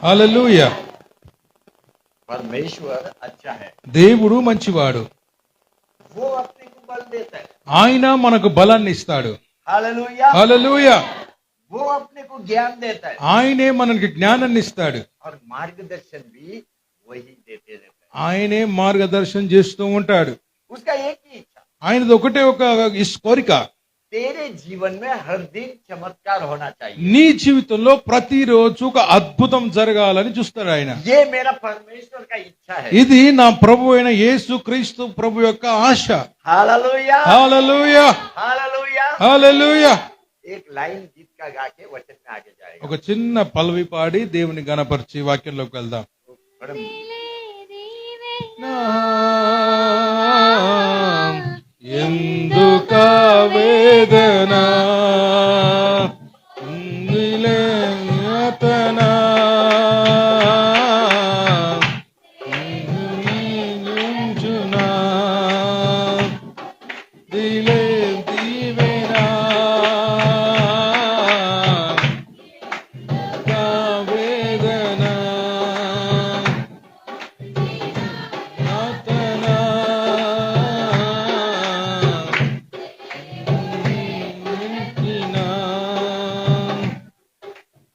హల్లెలూయా. परमेश्वर अच्छा है, దేవుడు మంచివాడు. वो अपने को बल देता है। ఆయన మనకు బలాన్ని ఇస్తాడు. हालेलुया। హల్లెలూయా. वो अपने को ज्ञान देता है ఆయనే మనకి జ్ఞానాన్ని ఇస్తాడు. और मार्गदर्शन भी वही देते रहता है। ఆయనే మార్గదర్శనం చేస్తూ ఉంటాడు. उसका एक ही इच्छा, ఆయనది ఒకటే ఒక కోరిక, तेरे जीवन में हर दिन चमत्कार होना चाहिए। నీ జీవితంలో ప్రతిరోజు ఒక అద్భుతం జరగాలని చూస్తాడు ఆయన. ये मेरा परमेश्वर का इच्छा है। ఇది నా ప్రభు అయిన యేసు క్రీస్తు ప్రభు యొక్క ఆశ. हालेलुया, హల్లెలూయా. हालेलुया। హల్లెలూయా. एक लाइन गीत का गा के वचन में आगे जाएगा। ఒక చిన్న పల్లవి పాడి దేవుని గణపరిచి వాక్యంలోకి వెళ్దాం. ఎందుక వేదన ఉందిలేతనా నించునా దిలే దీవెనా వేదన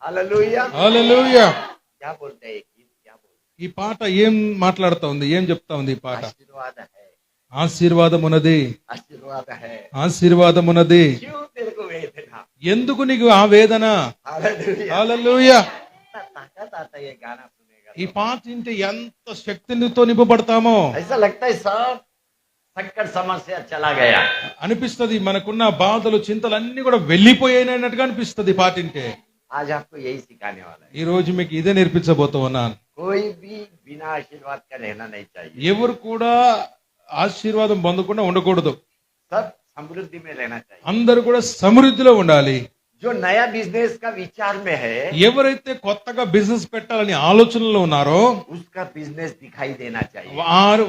हालेलुया। హల్లెలూయా. क्या बोलते हैं ये गीत, क्या बोलते ఈ పాట ఏం మాట్లాడుతా ఉంది, ఏం చెప్తా ఉంది ఈ हैं? పాట? आशीर्वाद है, ఆశీర్వాదమున్నది, आशीर्वाद है। ఆశీర్వాదమున్నది. क्यों तेरे को वेदना? ఎందుకు నీకు ఆ వేదన? हालेलुया। హల్లెలూయా. कितना ताकत आता है ये गाना सुनेगा ఈ तो। పాట వింటే ఎంత శక్తితో నింపబడతామో ऐसा लगता है सब संकट समस्या चला गया। అనిపిస్తది. మనకున్న బాధలు చింతలు అన్ని కూడా వెళ్ళిపోయాయినట్టుగా అనిపిస్తది ఈ పాట వింటే. आज आपको यही सिखाने वाला है। ఈ రోజు మీకు ఇదే నేర్పించబోతూ ఉన్నాను. कोई भी बिना आशीर्वाद का रहना नहीं चाहिए। ఎవరు కూడా ఆశీర్వాదం పొందకుండా ఉండకూడదు. सब समृद्धि में रहना चाहिए। అందరూ కూడా సమృద్ధిలో ఉండాలి. जो नया बिजनेस का विचार में है, ఎవరైతే కొత్తగా బిజినెస్ పెట్టాలని ఆలోచనలో ఉన్నారో उसका बिजनेस दिखाई देना चाहिए,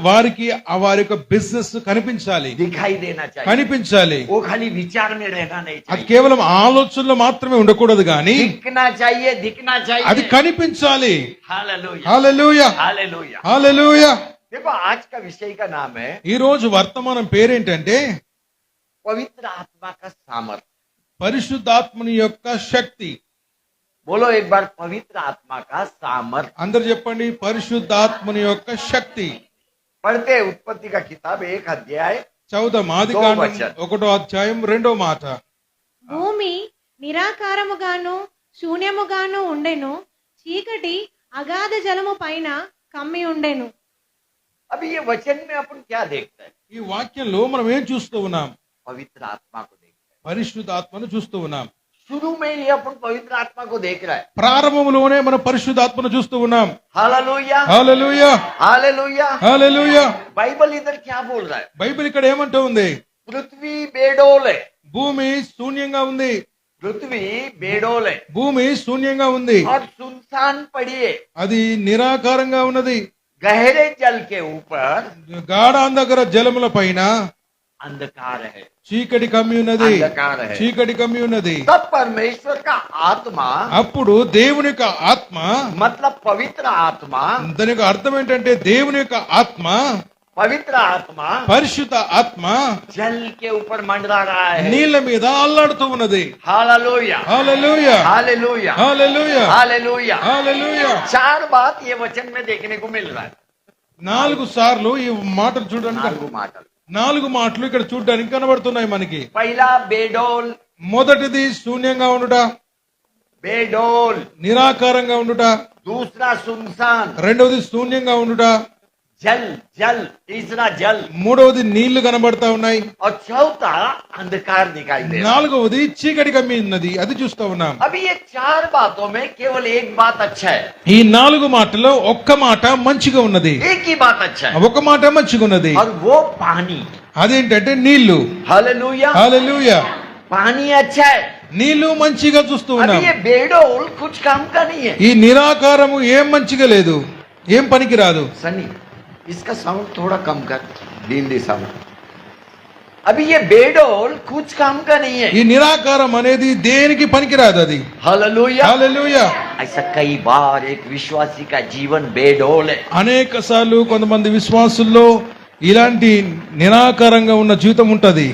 వారికి వారి యొక్క బిజినెస్ కనిపించాలి, दिखाई देना चाहिए। కనిపించాలి. वो खाली विचार में रहना नहीं అది चाहिए, కేవలం ఆలోచనలో మాత్రమే ఉండకూడదు గాని दिखना चाहिए, दिखना అది चाहिए। కనిపించాలి. हालेलुया, హల్లెలూయా. हालेलुया। హల్లెలూయా. देखो आज का विषय का नाम है ఈ రోజు వర్తమానం పేరేంటంటే पवित्र आत्मा का सामर्थ्य। పరిశుద్ధాత్మని యొక్క శక్తి. बोलो एक बार, पवित्र आत्मा का सामर्थ्य। అందరు చెప్పండి, పరిశుద్ధాత్మని యొక్క శక్తి. पढ़ते हैं उत्पत्ति का किताब 1 अध्याय। చదువుదాం. ఆదికాండం 1వ అధ్యాయం 2వ మాట. భూమి నిరాకారముగాను శూన్యముగాను ఉండెను, చీకటి అగాధ జలము పైన కమ్మి ఉండెను. अभी ये वचन में अपन क्या देखते हैं? ఈ వాక్యంలో మనం ఏం చూస్తూ ఉన్నాం? पवित्र आत्मा को देखते हैं। పరిశుద్ధాత్మను చూస్తూ ఉన్నాం. शुरू में ही अपन पवित्र आत्मा को देख रहा है। ప్రారంభంలోనే మనం పరిశుద్ధాత్మను చూస్తూ ఉన్నాం. हालेलुया, హల్లెలూయా. हालेलुया। హల్లెలూయా. बाइबल इधर क्या बोल रहा है? బైబిల్ ఇక్కడ ఏమంటూ ఉంది? पृथ्वी बेडोल है, భూమి శూన్యంగా ఉంది. पृथ्वी बेडोल है భూమి శూన్యంగా ఉంది. और सुनसान पड़ी है। అది నిరాకారంగా ఉన్నది. गहरे जल के ऊपर గాఢాంధకర జలముల పైన अंधकार है, చీకటి కమ్మి ఉన్నది. अंधकार है। చీకటి కమ్మి ఉన్నది. तब परमेश्वर का आत्मा, అప్పుడు దేవుని యొక్క ఆత్మ, मतलब पवित्र आत्मा, దాని యొక్క అర్థం ఏంటంటే దేవుని యొక్క ఆత్మ, पवित्र आत्मा పరిశుద్ధ ఆత్మ जल के ऊपर मंडरा रहा है। నీళ్ల మీద అల్లాడుతూ ఉన్నది. हालेलुया, హల్లెలూయా. हालेलुया, హల్లెలూయా. हालेलुया। హల్లెలూయా. 4 बात ये वचन में देखने को मिल रहा है। 4 సార్లు ఈ మాటలు చూడడానికి, 4 माटल। 4 మాటలు ఇక్కడ చూడడానికి కనబడుతున్నాయి మనకి. पहला बेडोल, మొదటిది శూన్యంగా ఉండుట, बेडोल। నిరాకారంగా ఉండుట. दूसरा सुनसान, రెండవది శూన్యంగా ఉండుట. जल जल। तीसरा जल। మూడవది నీళ్లు కనబడతా ఉన్నాయి. और चौथा अंधकार दिखाई दे रहा है। నాలుగవది చీకటి కమ్మి ఉన్నది, అది చూస్తా ఉన్నాం. अभी ये 4 बातों में केवल एक बात अच्छा है, ఈ 4 మాటలో ఒక్క మాట మంచిగా ఉన్నది. एक ही बात अच्छा है, ఒక మాట మంచిగా ఉన్నది. और वो पानी। అదేంటంటే నీళ్లు. हालेलुया, హల్లెలూయా. पानी अच्छा है। నీళ్లు మంచిగా చూస్తూ अभी ఉన్నాం. ये बेडोल कुछ काम का नहीं है। ఈ నిరాకారము ఏం మంచిగా లేదు, ఏం పనికి రాదు. सनी इसका साउंड थोड़ा कम कर, दिल्ली साउंड। अभी ये बेडोल कुछ काम का नहीं है। ఈ నిరాకారం అనేది దేనికి పనికి రాదు. అది हालेलुया, హల్లెలూయా. ऐसा कई बार एक विश्वासी का जीवन बेडोल है। అనేక సార్లు కొంతమంది విశ్వాసుల్లో ఇలాంటి నిరాకారంగా ఉన్న జీవితం ఉంటది.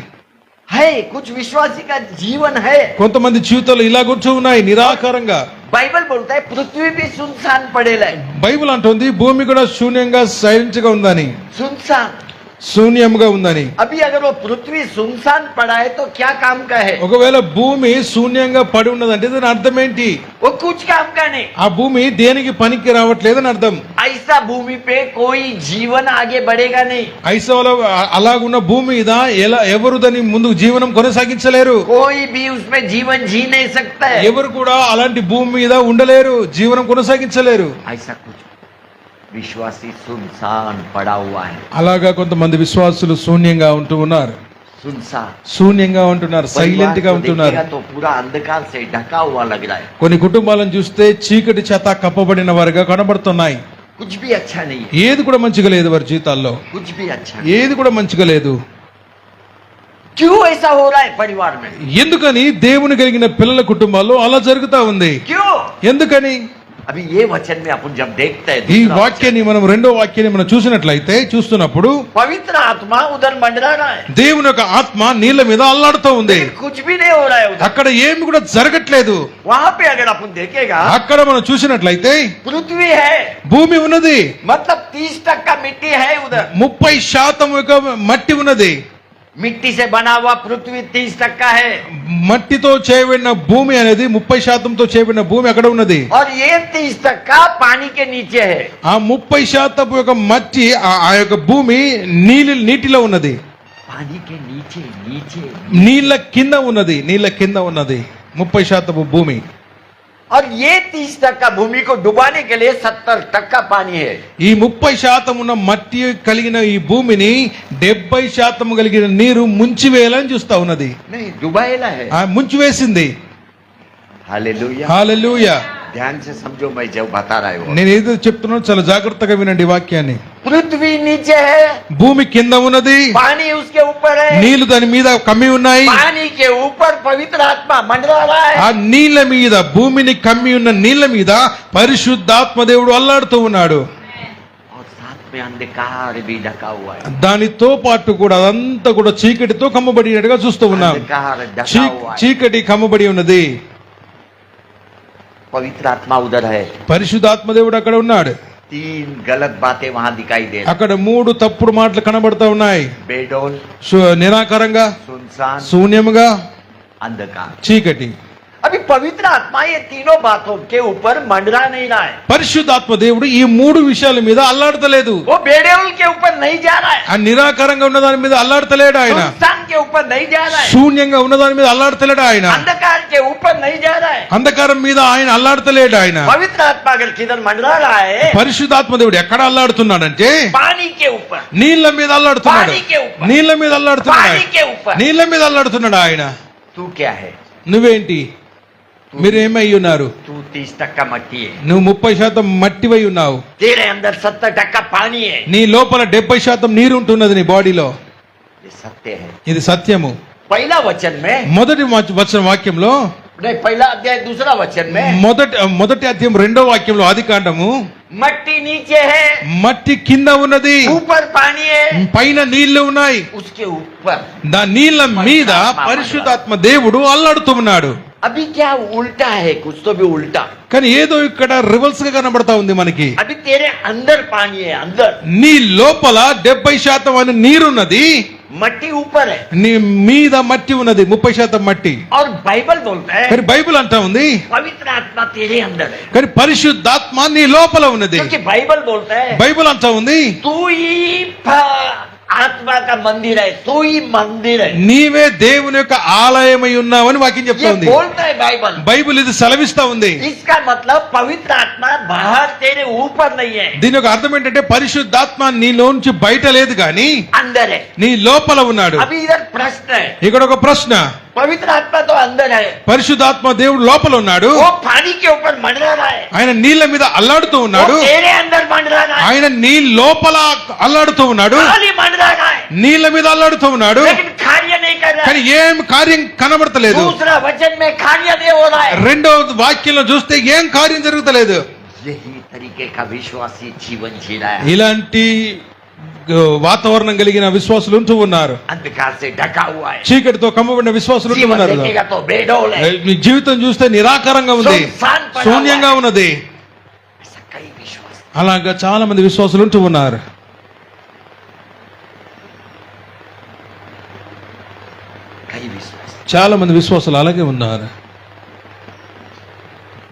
कुछ विश्वासी का जीवन है। కొంతమంది జీవితాలు ఇలా కూర్చో ఉన్నాయి నిరాకారంగా. बाइबल बोलता है पृथ्वी भी सुनसान पड़ेला है। బైబిల్ అంటుంది భూమి కూడా శూన్యంగా సైలెంట్ గా ఉందని, सुनसान। శూన్యంగా ఉందని. अभी अगर वो पृथ्वी सुनसान पड़ा है तो क्या काम का है? ఒకవేళ భూమి శూన్యంగా పడి ఉన్నదంటే దాని అర్థం ఏంటి? वो कुछ काम का नहीं। ఆ భూమి దేనికి పనికి రావట్లేదని అర్థం. ऐसा भूमि पे कोई जीवन आगे बढ़ेगा नहीं। ఐసవలో అలాగున్న భూమి మీద ఎవరు దాని ముందు జీవనం కొనసాగించలేరు. कोई भी उसमें जीवन जी नहीं सकता है। ఎవరు కూడా అలాంటి భూమి మీద ఉండలేరు, జీవనం కొనసాగించలేరు. ऐसा कुछ विश्वासी सुनसान पड़ा हुआ है। అలాగా కొంతమంది విశ్వాసులు శూన్యంగా ఉంటూ ఉన్నారు, सुनसान శూన్యంగా ఉంటున్నారు, సైలెంట్ గా ఉంటున్నారు. तो पूरा अंधकार से ढका हुआ लग रहा है। కొన్ని కుటుంబాలను చూస్తే చీకటి చేత కప్పబడిన వారుగా కనబడుతున్నాయి. कुछ भी अच्छा नहीं है। ఏది కూడా మంచిగా లేదు వారి జీవితాల్లో, कुछ भी अच्छा नहीं। ఏది కూడా మంచిగా లేదు. क्यों ऐसा हो रहा है परिवार में? ఎందుకని దేవుని కలిగిన పిల్లల కుటుంబాల్లో అలా జరుగుతా ఉంది? क्यों? ఎందుకని? अभी ये वचन में अपन जब देखते हैं ఈ వాక్యాన్ని మనం రెండో వాక్యాన్ని మనం చూస్తున్నప్పుడు पवित्र आत्मा उधर मंडरा रहा है। దేవుని యొక్క ఆత్మ నీళ్ళ మీద అల్లాడుతూ ఉంది. कुछ भी नहीं हो रहा है उधर। అక్కడ ఏమి కూడా జరగట్లేదు. वहां पे अगर अपन देखेगा అక్కడ మనం చూసినట్లయితే पृथ्वी है, భూమి ఉన్నది, मतलब 30% मिट्टी है उधर। 30% యొక్క మట్టి ఉన్నది. मिट्टी से बना हुआ पृथ्वी 30% है మట్టితో చేయబడిన భూమి అనేది 30%తో చేయబడిన భూమి అక్కడ ఉన్నది. और ये 30% पानी के नीचे है। ఆ 30% యొక్క మట్టి ఆ యొక్క భూమి నీటిలో ఉన్నది, पानी के नीचे नीचे నీళ్ళ కింద ఉన్నది, నీళ్ళ కింద ఉన్నది 30% భూమి. और ये 30% भूमि को डुबाने के लिए 70% पानी है। ఈ 30% ఉన్న మట్టి కలిగిన ఈ భూమిని 70% కలిగిన నీరు ముంచివేయాలని చూస్తా ఉన్నది. नहीं डुबाएला है। ముంచివేసింది. हालेलुया। హల్లెలూయా. ध्यान से समझो मैं जो बता रहा हूँ। నేను ఏదో చెప్తున్నానో చాలా జాగ్రత్తగా వినండి వాక్యాన్ని. पृथ्वी नीचे है, భూమి కింద ఉన్నది, पानी उसके ऊपर है। నీళ్లు దాని మీద కమ్మి ఉన్నాయి. पानी के ऊपर पवित्र आत्मा मंडरा रहा है। ఆ నీళ్ల మీద, భూమిని కమ్మి ఉన్న నీళ్ల మీద పరిశుద్ధాత్మ దేవుడు అల్లాడుతూ ఉన్నాడు. और साथ में अंधकार भी ढका हुआ है। దానితో పాటు కూడా అదంతా కూడా చీకటితో కమ్మబడినట్టుగా చూస్తూ ఉన్నాం. अंधकार ढका हुआ है। చీకటి కమ్మబడి ఉన్నది, पवित्र आत्मा उधर है। పరిశుద్ధాత్మ దేవుడు అక్కడ ఉన్నాడు. 3 गलत बातें वहां दिखाई दे रही। అక్కడ 3 తప్పుడు మాటలు కనబడతా ఉన్నాయి. बेडोल, నిరాకారంగా, सुनसान, శూన్యముగా, अंधकार। చీకటి. अभी पवित्र आत्मा ये तीनों बातों के ऊपर मंडरा नहीं रहा है। పరిశుద్ధాత్మ దేవుడు ఈ 3 విషయాల మీద అల్లాడతలేదు. वो बेडोल के ऊपर नहीं जा रहा है। ఆ నిరాకారంగా ఉన్న దాని మీద అల్లాడతలేడు ఆయన. सुनसान के ऊपर नहीं जा रहा है। శూన్యంగా ఉన్న దాని మీద అల్లాడతలేడు ఆయన. अंधकार के ऊपर नहीं जा रहा है। అంధకారం మీద ఆయన అల్లాడతలేడు ఆయన. पवित्र आत्मा अगर किधर मंडरा रहा है, పరిశుద్ధాత్మ దేవుడు ఎక్కడ అల్లాడుతున్నాడంటే पानी के ऊपर। నీళ్ల మీద అల్లాడుతున్నాడు. పానీ కే ఊపర్. నీళ్ల మీద అల్లాడుతున్నాడు. पानी के ऊपर। నీళ్ల మీద అల్లాడుతున్నాడు ఆయన. तू क्या है? నువ్వేంటి? మీరు ఏమై ఉన్నారు? तू 30% मट्टी है। నువ్వు 30% మట్టివై ఉన్నావు. तेरे अंदर 70% पानी है। నీ లోపల 70% నీరు ఉంటున్నది నీ బాడీలో. ये सत्य है। ఇది సత్యము. पहला वचन में మొదటి వచన వాక్యంలో, नहीं, पहला अध्याय दूसरा वचन में మొదటి అధ్యాయం 2వ వాక్యంలో ఆదికాండము, मट्टी नीचे है, మట్టి కింద ఉన్నది, ऊपर पानी है, పైన నీళ్లు ఉన్నాయి. उसके ऊपर। దా నీళ్ల మీద పరిశుద్ధాత్మ దేవుడు అల్లాడుతూ ఉన్నాడు. अभी क्या उल्टा है? कुछ तो भी उल्टा। కానీ ఏదో ఇక్కడ రివర్స్ గా కనబడతా ఉంది మనకి. अभी तेरे अंदर पानी है, अंदर। నీ లోపల 70% అని నీరున్నది, मट्टी ऊपर है। నీ మీద మట్టి ఉన్నది, 30% మట్టి. और बाइबल बोलता है కానీ బైబిల్ అంటా ఉంది पवित्र आत्मा तेरे अंदर है। కానీ పరిశుద్ధాత్మ నీ లోపల ఉన్నది. क्योंकि बाइबल बोलता है బైబిల్ అంటా ఉంది तू ही आत्मा का मंदिर है, तू ही मंदिर है। నీవే దేవుని యొక్క ఆలయమై ఉన్నావని వాక్యం చెప్తా ये ఉంది. बोलता है बाइबल। బైబిల్ ఇది సెలవిస్తా ఉంది. इसका मतलब पवित्र आत्मा बाहर तेरे ऊपर नहीं है, దీని యొక్క అర్థం ఏంటంటే పరిశుద్ధాత్మ నీలోంచి బయట లేదు కానీ अंदर है। నీ లోపల ఉన్నాడు. अभी इधर प्रश्न है, ఇక్కడ ఒక ప్రశ్న, पवित्र आत्मा तो अंदर है, పరిశుద్ధాత్మ దేవుడు లోపల ఉన్నాడు, वो पानी के ऊपर मंडरा रहा है, ఆయన నీళ్ల మీద అల్లాడుతూ वो ఉన్నాడు, तेरे अंदर मंडरा रहा है, ఆయన నీ లోపల అల్లాడుతూ ఉన్నాడు, खाली मंडरा रहा है, నీళ్ల మీద అల్లాడుతూ ఉన్నాడు, लेकिन कार्य नहीं कर रहा కానీ है। ఏం కార్యం కనబడతలేదు. दूसरा वचन में कार्य नहीं हो रहा है। రెండో వాక్యంలో చూస్తే ఏం కార్యం జరుగుతలేదు. यही तरीके का विश्वासी जीवन जी रहा है। ఇలాంటి వాతావరణం కలిగిన విశ్వాసులు ఉంటూ ఉన్నారు. अंधकार से ढका हुआ है। చీకటితో కమ్మబడిన విశ్వాసులు ఉంటూ जीवन ఉన్నారు. देखेगा तो बेडौल है। మీ జీవితం చూస్తే నిరాకారంగా ఉంది, सुनसान पड़ा हुआ శూన్యంగా है। ఉన్నది. ऐसा कई विश्वास, అలాగా చాలా మంది విశ్వాసులు ఉంటూ ఉన్నారు. कई विश्वास। చాలా మంది విశ్వాసులు అలాగే ఉన్నారు.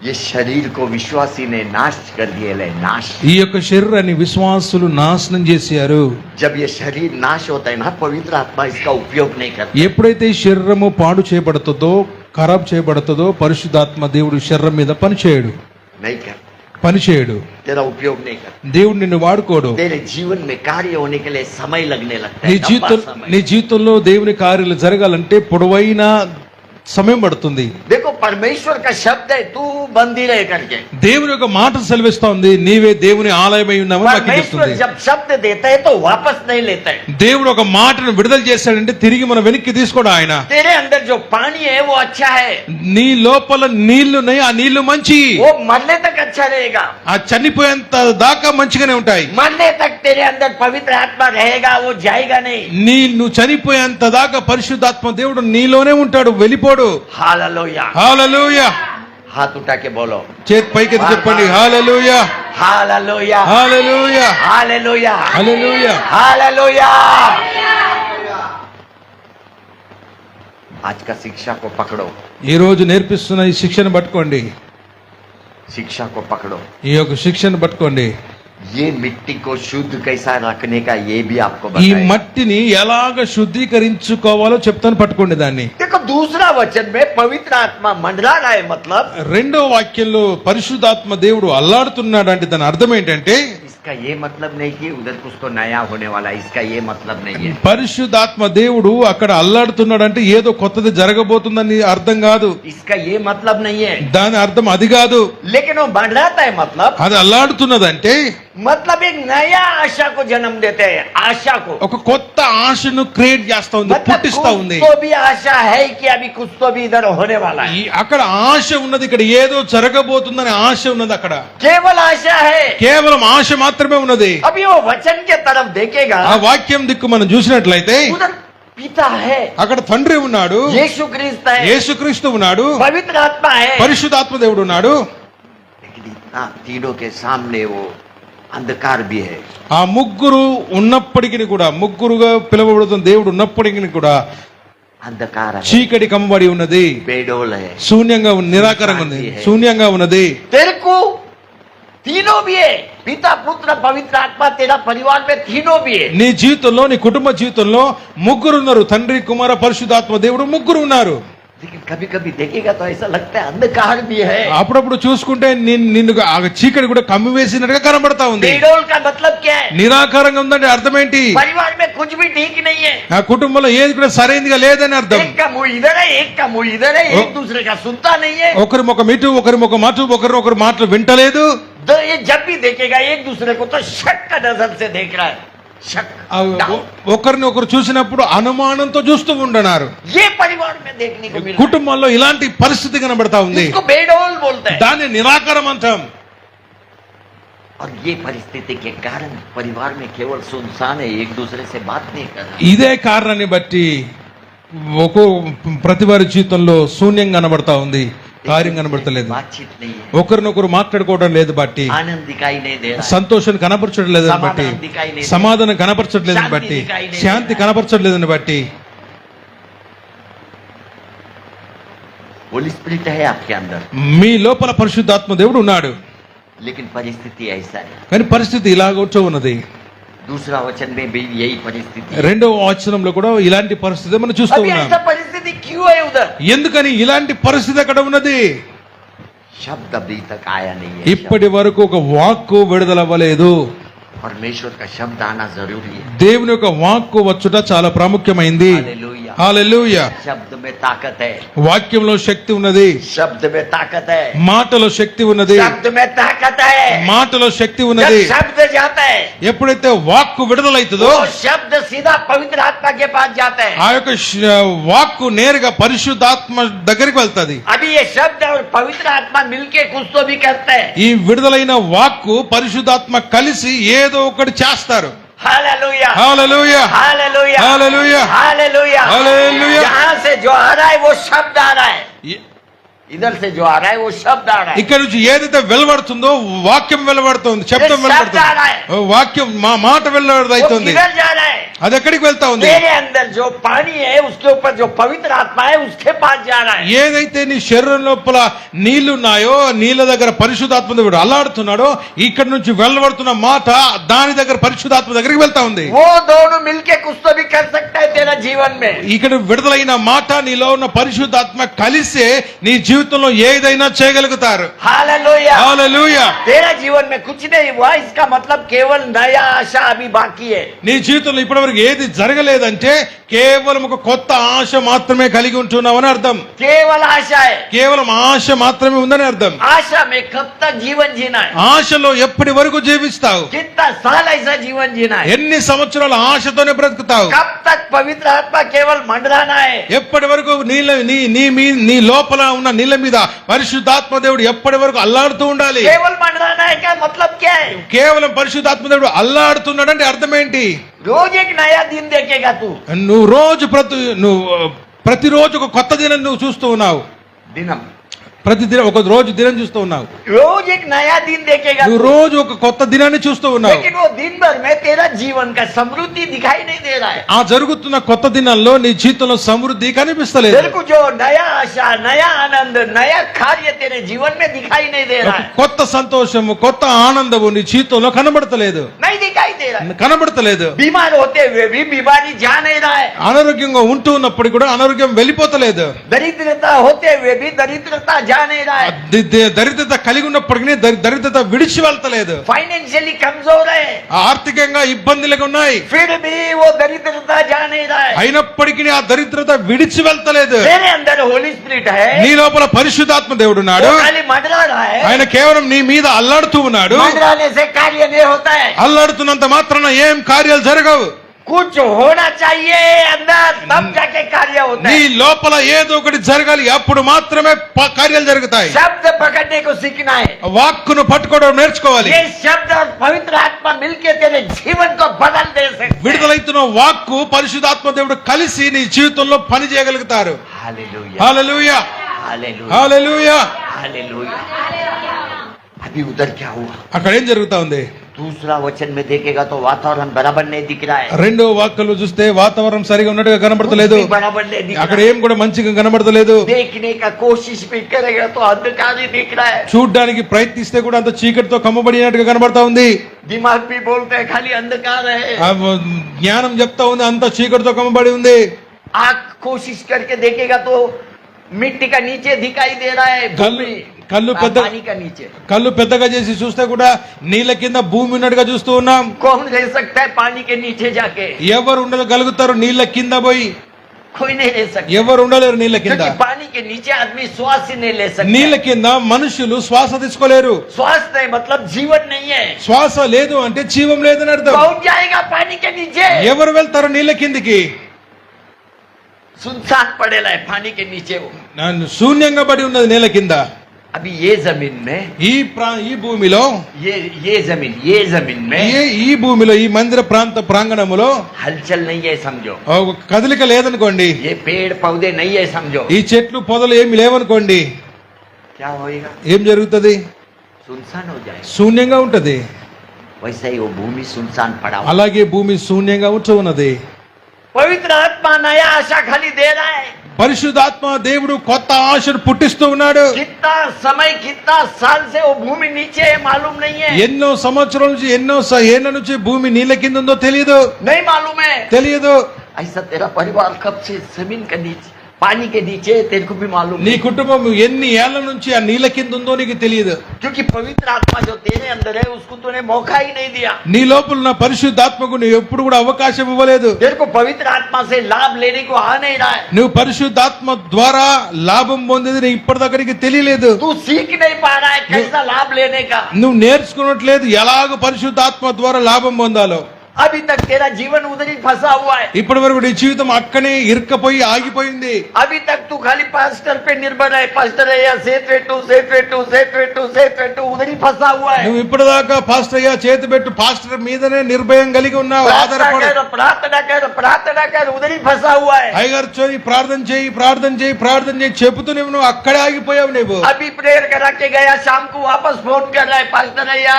ये शरीर को विश्वासी ने नाश कर दिए, ले नाश। ఈ యొక్క శరీరాన్ని విశ్వాసులు నాశనం చేశారు. जब ये शरीर नाश होता है ना, पवित्र आत्मा इसका उपयोग नहीं करता। ఎప్పుడైతే ఈ శరీరము పాడు చేయబడుతుందో, ఖరాబ్ చేయబడుతుందో, పరిశుద్ధాత్మ దేవుడు శరీరం మీద పనిచేయడు, नहीं करता, పనిచేయడు. तेरा उपयोग नहीं करता। దేవుడు నిన్ను వాడుకోడు. तेरे जीवन में कार्य होने के लिए समय लगने लगता నీ है, జీవితం लंबा समय। నీ జీవితంలో దేవుని కార్యాలు జరగాలంటే పొడవైన సమయం పడుతుంది. देखो परमेश्वर का शब्द है, तू मंदिर है करके। దేవుని యొక్క మాట సెలవిస్తా ఉంది, నీవే దేవుని ఆలయమై ఉన్నావని వాక్యం परमेश्वर చెప్తుంది. जब शब्द देता है तो वापस नहीं लेता है। దేవుడు ఒక మాటను విడుదల చేశాడంటే తిరిగి మన వెనక్కి తీసుకోడు ఆయన. तेरे अंदर जो पानी है वो अच्छा है, నీ లోపల నీళ్లున్నాయి, ఆ నీళ్లు మంచి, वो मरने तक अच्छा रहेगा। ఆ చనిపోయేంత దాకా మంచిగానే ఉంటాయి. मरने तक तेरे अंदर पवित्र आत्मा रहेगा, वो जाएगा नहीं। నువ్వు చనిపోయేంత దాకా పరిశుద్ధాత్మ దేవుడు నీలోనే ఉంటాడు, వెళ్ళిపోడు. हालेलुया। హల్లెలూయా. हाथ उठा के बोलो చేతి పైకెత్తి చెప్పండి, హల్లెలూయా, हालेलुया, హల్లెలూయా, हालेलुया, హల్లెలూయా. हालेलुया। आज का शिक्षा को पकड़ो, ఈ రోజు నేర్పిస్తున్న ఈ శిక్షను పట్టుకోండి, शिक्षा को पकड़ो। ఈ యొక్క శిక్షను పట్టుకోండి. ये मिट्टी को शुद्ध कैसा रखने का ये भी आपको ఈ बताएगा। మట్టిని ఎలాగ శుద్ధీకరించుకోవాలో చెప్తాను, పట్టుకోండి దాన్ని. देखो दूसरा वचन में पवित्र आत्मा मंडरा रहा है, मतलब రెండో వాక్యంలో పరిశుద్ధాత్మ దేవుడు అల్లాడుతున్నాడు అంటే దాని అర్థం ఏంటంటే, इसका ये मतलब नहीं कि उधर कुछ तो नया होने वाला है, इसका ये मतलब नहीं है। పరిశుద్ధాత్మ దేవుడు అక్కడ అల్లాడుతున్నాడు అంటే ఏదో కొత్తది జరగబోతుందని అర్థం కాదు. इसका ये मतलब नहीं है, దాని అర్థం అది కాదు. लेकिन वो मंडराता है, అది అల్లాడుతున్నదంటే मतलब एक नया आशा को जन्म देते हैं, आशा को। ఒక కొత్త ఆశను క్రియేట్ చేస్తా ఉంది, मतलब పుట్టిస్తా ఉంది. कुछ तो भी आशा है कि अभी कुछ तो भी इधर होने वाला है। అక్కడ ఆశ ఉన్నది, ఇక్కడ ఏదో జరగబోతుందని ఆశ ఉన్నది. అక్కడ केवल आशा है, కేవలం ఆశ మాత్రమే ఉన్నది. अभी वो वचन के तरफ देखेगा, ఆ వాక్యం దిక్కు మనం చూసినట్లయితే उधर पिता है, అక్కడ తండ్రి ఉన్నాడు, यीशु ख्रिस्त है, యేసుక్రీస్తు ఉన్నాడు, पवित्र आत्मा है। పరిశుద్ధాత్మ దేవుడు ఉన్నాడు. लेकिन इतना तीनों के सामने वो अंधकार भी है। ఆ ముగ్గురు ఉన్నప్పటికీ కూడా, ముగ్గురుగా పిలువబడుతున్న దేవుడు ఉన్నప్పటికీ కూడా अंधकार है, చీకటి కమ్మబడి ఉన్నది, बेडोल है, శూన్యంగా ఉంది, నిరాకారంగా ఉంది, శూన్యంగా ఉన్నది. तेरे को तीनों भी है, पिता पुत्र पवित्र आत्मा, तेरा परिवार में तीनों भी है। నీ జీవితంలో, నీ కుటుంబ జీవితంలో ముగ్గురు ఉన్నారు, తండ్రి కుమార పరిశుద్ధాత్మ దేవుడు ముగ్గురు ఉన్నారు. लेकिन कभी कभी देखेगा तो ऐसा लगता है अंधकार भी है। అప్పుడప్పుడు చూసుకుంటే నిన్ను ఆ చీకటి కూడా కమ్మివేసినట్టుగా కనబడతా ఉంది. बेडोल का मतलब क्या है? నిరాకారంగా ఉందంటే అర్థం ఏంటి? परिवार में कुछ भी ठीक नहीं है, ఆ కుటుంబంలో ఏది కూడా సరైనదిగా లేదని అర్థం. एक का मुंह इधर है, एक का मुंह इधर है, एक दूसरे का सुनता नहीं है। ఒకరి ముఖం ఇటు, ఒకరి ముఖం అటు, ఒకరు మాటలు వింటలేదు. तो ये जब भी देखेगा एक दूसरे को तो शक का नजर से देख रहा है, शक, doubt। ఒకరిని ఒకరు చూసినప్పుడు అనుమానంతో చూస్తూ ఉంటున్నారు. ये परिवार में देखने को मिल रहा కుటుంబంలో ఇలాంటి పరిస్థితి కనబడతా है, ఉంది. इसको बेडोल बोलते हैं। దాన్ని నిరాకారం అంటాం. और ये परिस्थिति के कारण परिवार में केवल सुनसान है, एक दूसरे से बात नहीं कर रहा। ఇదే కారణాన్ని బట్టి ప్రతి వారి జీవితంలో శూన్యం కనబడతా ఉంది, కార్యం కనబడతలేదు. बातचीत नहीं है, ఒకరినొకరు మాట్లాడుకోవడం లేదు బట్టి, आनंद दिखाई नहीं दे रहा है, సంతోషం కనపరచడం లేదని బట్టి, సమాధానం కనపరచట్లేదని బట్టి, శాంతి కనపరచట్లేదని బట్టి. होली स्पिरिट है आपके अंदर, మీ లోపల పరిశుద్ధాత్మ దేవుడు ఉన్నాడు, लेकिन परिस्थिति ऐसा है। కానీ పరిస్థితి ఇలాగొచ్చో ఉన్నది. दूसरा वचन में भी यही परिस्थिति है। రెండవ వచనంలో కూడా ఇలాంటి పరిస్థితి మనం చూస్తూ अभी ఉన్నాం. ऐसा परिस्थिति क्यों है उधर? ఎందుకని ఇలాంటి పరిస్థితి అక్కడ ఉన్నది? शब्द अभी तक आया नहीं है, ఇప్పటి వరకు ఒక వాక్కు విడుదలవ్వలేదు. परमेश्वर का शब्द आना जरूरी है। దేవుని యొక్క వాక్కు వచ్చుట చాలా ప్రాముఖ్యమైంది. हालेलुया। హల్లెలూయా. शब्द में ताकत है, వాక్యంలో శక్తి ఉన్నది, शब्द में ताकत है, మాటలో శక్తి ఉన్నది, शब्द में ताकत है। మాటలో శక్తి जब ఉన్నది. शब्द जाता है ఎప్పుడైతే వాక్కు విడుదలైతుందో वो शब्द सीधा पवित्र आत्मा के पास जाता है। ఆ యొక్క వాక్కు నేరుగా పరిశుద్ధాత్మ దగ్గరికి వెళ్తది. अभी ये शब्द और पवित्र आत्मा मिलके कुछ तो भी करते हैं। ఈ విడుదలైన వాక్కు పరిశుద్ధాత్మ కలిసి ఏదో ఒకటి చేస్తారు. हालेलुया, హల్లెలూయా, हालेलुया, हालेलुया, हालेलुया, हालेलुया। यहाँ से जो आ रहा है वो शब्द आ रहा है, इधर से जो आ रहा है वो शब्द आ रहा है। ఇక్కడ నుంచి ఏదైతే వెలువడుతుందో వాక్యం వెలువడుతుంది, శబ్దం శబ్ద వెలువడుతుంది, ఆడాయ్. వాక్యం మాట वो వెలువడుతుంది. किधर जा रहा है? అది ఎక్కడికి వెళ్తా ఉంది? तेरे अंदर जो पानी है उसके ऊपर जो पवित्र आत्मा है उसके पास जा रहा है। ఏదైతే నీ శరీరం లోపల నీళ్లున్నాయో నీళ్ళ దగ్గర పరిశుద్ధాత్మ దేవుడు అల్లాడుతున్నాడో ఇక్కడ నుంచి వెలువడుతున్న మాట దాని దగ్గర పరిశుద్ధాత్మ దగ్గరికి వెళ్తా ఉంది. वो दोनों मिलके कुछ तो भी कर सकता है तेरा जीवन में। ఇక్కడ విడుదలైన మాట నీలో ఉన్న పరిశుద్ధాత్మ కలిసే నీ జీవితంలో ఏదైనా చేయగలుగుతారు. हालेलुया, హల్లెలూయా. तेरा जीवन में कुछ नहीं हुआ, इसका मतलब केवल नया आशा अभी बाकी है। నీ జీవితంలో ఇప్పటివరకు ఏది జరగలేదంటే కేవలం ఒక కొత్త ఆశ మాత్రమే కలిగి ఉంటున్నావని అర్థం. केवल आशा है। కేవలం ఆశ మాత్రమే ఉందని అర్థం. आशा में कब तक जीवन जीना है? ఆశలో ఎప్పటి వరకు జీవిస్తావు? कितना साल ऐसा जीवन जीना है? ఎన్ని సంవత్సరాలు ఆశతోనే బ్రతుకుతావు? कब तक पवित्र आत्मा केवल मंडराना है? ఎప్పటి వరకు నీ లోపల ఉన్న నీళ్ళ మీద పరిశుద్ధాత్మ దేవుడు ఎప్పటి వరకు అల్లాడుతూ ఉండాలి? केवल मंडराना है क्या मतलब क्या है? కేవలం పరిశుద్ధాత్మ దేవుడు అల్లాడుతున్నాడంటే అర్థం ఏంటి? रोज एक नया दिन देखेगा तू। నువ్వు ప్రతిరోజు ఒక కొత్త దినం నువ్వు చూస్తూ ఉన్నావు. दिनम ప్రతిదినం ఒక రోజు దినం చూస్తూ ఉన్నావు. रोज एक नया दिन देखेगा నువ్వు तू। రోజు ఒక కొత్త దినాన్ని చూస్తూ ఉన్నావు. लेकिन वो दिन भर में तेरा जीवन का समृद्धि दिखाई नहीं दे रहा है। ఆ జరుగుతున్న కొత్త దినాల్లో నీ జీవితంలో సమృద్ధి కనిపిస్తలేదు. तेरे को जो नया आशा, नया आनंद, नया कार्य तेरे जीवन में दिखाई नहीं दे रहा है। కొత్త సంతోషము కొత్త ఆనందము నీ జీవితంలో కనబడతలేదు. नहीं दिखाई दे रहा है। కనబడతలేదు. बीमार होते हुए भी बीमारी जा नहीं रहा है। అనారోగ్యంగా ఉంటూ ఉన్నప్పుడు కూడా అనారోగ్యం వెళ్ళిపోతలేదు. दरिद्रता होते हुए भी दरिद्रता जा नहीं रहा है। దరిద్రత కలిగి ఉన్నప్పటికీ దరిద్రత విడిచి వెళ్తలేదు. फाइनेंशियली कमजोर है, ఆర్థికంగా ఇబ్బందులుగా ఉన్నాయి, फिर भी वो दरिद्रता जा नहीं रहा है। అయినప్పటికీ ఆ దరిద్రత విడిచి వెళ్తలేదు. तेरे अंदर होली स्पिरिट है, నీ లోపల పరిశుద్ధాత్మ దేవుడు ఉన్నాడు. वो खाली मंडरा रहा है। ఆయన కేవలం నీ మీద అల్లాడుతూ ఉన్నాడు. मंडराने से कार्य नहीं होता है। అల్లాడుతున్నంత మాత్రాన ఏం కార్యాలు జరగవు. कुछ होना चाहिए अंदर, तब जाके कार्य होता నీ है। లోపల ఏదో ఒకటి జరగాలి, అప్పుడు మాత్రమే కార్యాలు జరుగుతాయి. शब्द पकड़ने को सीखना है। వాక్కును పట్టుకోవడం నేర్చుకోవాలి. ये शब्द और पवित्र आत्मा मिलके तेरे जीवन को बदल दे सकते हैं। విడుదలైతున్న వాక్కు పరిశుద్ధాత్మ దేవుడు కలిసి నీ జీవితంలో పని చేయగలుగుతారు. हालेलुया, హల్లెలూయా, हालेलुया, హల్లెలూయా. हालेलुया। अभी उधर क्या हुआ? అక్కడ ఏం జరుగుతా ఉంది? दूसरा वचन में देखेगा तो वातावरण बराबर नहीं दिख रहा है। రెండో వాక్యంలో చూస్తే వాతావరణం సరిగా ఉన్నట్టుగా కనబడతలేదు. कुछ भी बराबर नहीं दिख అక్కడ रहा है। ఏం కూడా మంచిగా కనబడతలేదు. देखने का कोशिश भी करेगा तो अंधकार ही दिख रहा है। చూడ్డానికి ప్రయత్నిస్తే కూడా అంత చీకటితో కమ్మబడినట్టుగా కనబడతా ఉంది. दिमाग भी बोलते हैं खाली अंधकार है। ఆ జ్ఞానం చెప్తా ఉంది అంత చీకటితో కమ్మబడి ఉంది. आँख कोशिश करके देखेगा तो मिट्टी का नीचे दिखाई दे रहा है, भूमि, कल्लू पेद्दा- पानी का नीचे। కళ్ళు పెద్దగా చేసి చూస్తే కూడా నీళ్ళ కింద భూమి ఉన్నట్టుగా చూస్తూ ఉన్నాం. कौन रह सकता है पानी के नीचे जाके? ఎవరు ఉండగలుగుతారు నీళ్ళ కింద పోయి? कोई नहीं रह सकता, ఎవరు ఉండలేరు నీళ్ళ కింద. क्योंकि पानी के नीचे आदमी श्वास ही नहीं ले నీళ్ళ सकता। కింద మనుషులు శ్వాస తీసుకోలేరు. श्वास नहीं मतलब जीवन नहीं है। శ్వాస లేదు అంటే జీవం లేదని అర్థం. कौन जाएगा पानी के नीचे? ఎవరు వెళ్తారు నీళ్ళ కిందికి? सुनसान पड़ेला है पानी के नीचे वो। శూన్యంగా పడి ఉన్నది నీళ్ళ కింద. अभी ये जमीन में, ఈ భూమిలో ये जमीन में ఈ భూమిలో ఈ మందిర ప్రాంత ప్రాంగణములో हलचल नहीं है समझो। ఒక కదలిక లేదనుకోండి, ये पेड़ पौधे नहीं है समझो। ఈ చెట్లు పొదలు ఏమి లేవనుకోండి, क्या होएगा? ఏం జరుగుతుంది? सुनसान हो जाएगा। శూన్యంగా ఉంటది. वैसे ही वो भूमि सुनसान पड़ा हुआ। అలాగే భూమి శూన్యంగా ఉంటూ ఉన్నది. पवित्र आत्मा नया आशा खाली दे रहा है। పరిశుద్ధాత్మ దేవుడు కొత్త ఆశను పుట్టిస్తూ ఉన్నాడు. कितना समय, कितना साल से वो भूमि नीचे है मालूम नहीं है। ఎన్నో సంవత్సరాల నుంచి ఎన్నో ఏళ్ల నుంచి భూమి నీళ్ళ కింద ఉందో తెలియదు. नहीं मालूम है। తెలియదు. ऐसा तेरा परिवार कब से जमीन के नीचे, पानी के नीचे तेरे को भी मालूम నీ नहीं, కుటుంబం ఎన్ని ఏళ్ల నుంచి ఆ నీళ్ళ కింద ఉందో నీకు తెలియదు. क्योंकि पवित्र आत्मा जो तेरे अंदर है उसको तूने मौका ही नहीं दिया. నీ లోపల ఉన్న పరిశుద్ధాత్మకు నువ్వు ఎప్పుడు కూడా అవకాశం ఇవ్వలేదు. तेरे को पवित्र आत्मा से लाभ लेने को आ नहीं रहा है. నువ్వు పరిశుద్ధాత్మ ద్వారా లాభం పొందేది నీకు ఇప్పటిదాకా నీకు తెలియలేదు. तू सीख नहीं पा रहा है कैसा लाभ लेने का. నువ్వు నేర్చుకున్నట్లేదు ఎలాగ పరిశుద్ధాత్మ ద్వారా లాభం పొందాలో. अभी तक तेरा जीवन उधर ही फंसा हुआ है. ఇప్పటి వరకు నీ జీవితం అక్కనే ఇరుక్కపోయి ఆగిపోయింది. अभी तक तू खाली पास्टर पे निर्भर है, पास्टर है या सेठ वेटू उधर ही फंसा हुआ है. నువ్వు ఇప్పటిదాకా పాస్టర్ అయ్యా చేతి పెట్టు పాస్టర్ మీదనే నిర్భయం కలిగి ఉన్నావు. ఆధారపడు. प्रार्थना कर उधर ही फंसा हुआ है. అయ్యగారు చోరి ప్రార్థన చేయి చెబుతూ నువ్వు అక్కడే ఆగిపోయావు. నువ్వు अभी प्रेयर करा के गया, शाम को वापस फोन कर रहा है, पास्टर अय्या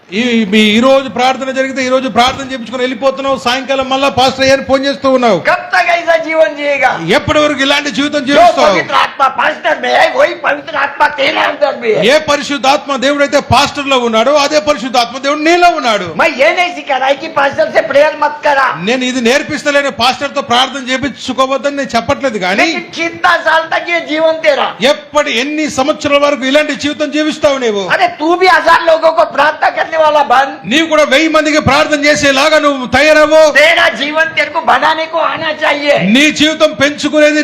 ఈ రోజు ప్రార్థన జరిగితే ఈ రోజు ప్రార్థన చేయించుకొని వెళ్ళిపోతున్నావు. సాయంకాలం మళ్ళా పాస్టర్ అయ్యారు ఫోన్ చేస్తూ ఉన్నావు. कब तक ऐसा जीवन जिएगा? ఎప్పటి వరకు ఇలాంటి జీవితం जो జీవిస్తావు? पवित्र आत्मा पास्टर में है वही पवित्र आत्मा तेरे अंदर भी है. ఏ పరిశుద్ధాత్మ దేవుడైతే పాస్టర్ లో ఉన్నాడో అదే పరిశుద్ధాత్మ దేవుడు నీలో ఉన్నాడు. मैं ये नहीं सिखा रहा है कि पास्टर से प्रेयर मत करा, నేను ఇది నేర్పిస్తలేను పాస్టర్ తో ప్రార్థన చేయించుకోవద్దని నేను చెప్పట్లేదు. కానీ लेकिन कितना साल तक ये जीवन तेरा? ఎన్ని సంవత్సరాల వరకు ఇలాంటి జీవితం జీవిస్తావు నీవు? अरे तू भी 1000 लोगों को प्रार्थना करने वाला बन. నీవు కూడా 1000 మందికి ప్రార్థన చేసేలాగా నువ్వు తయారవు. तेरा जीवन तेरे को बनाने को आना चाहिए. నీ జీవితం పెంచుకునేది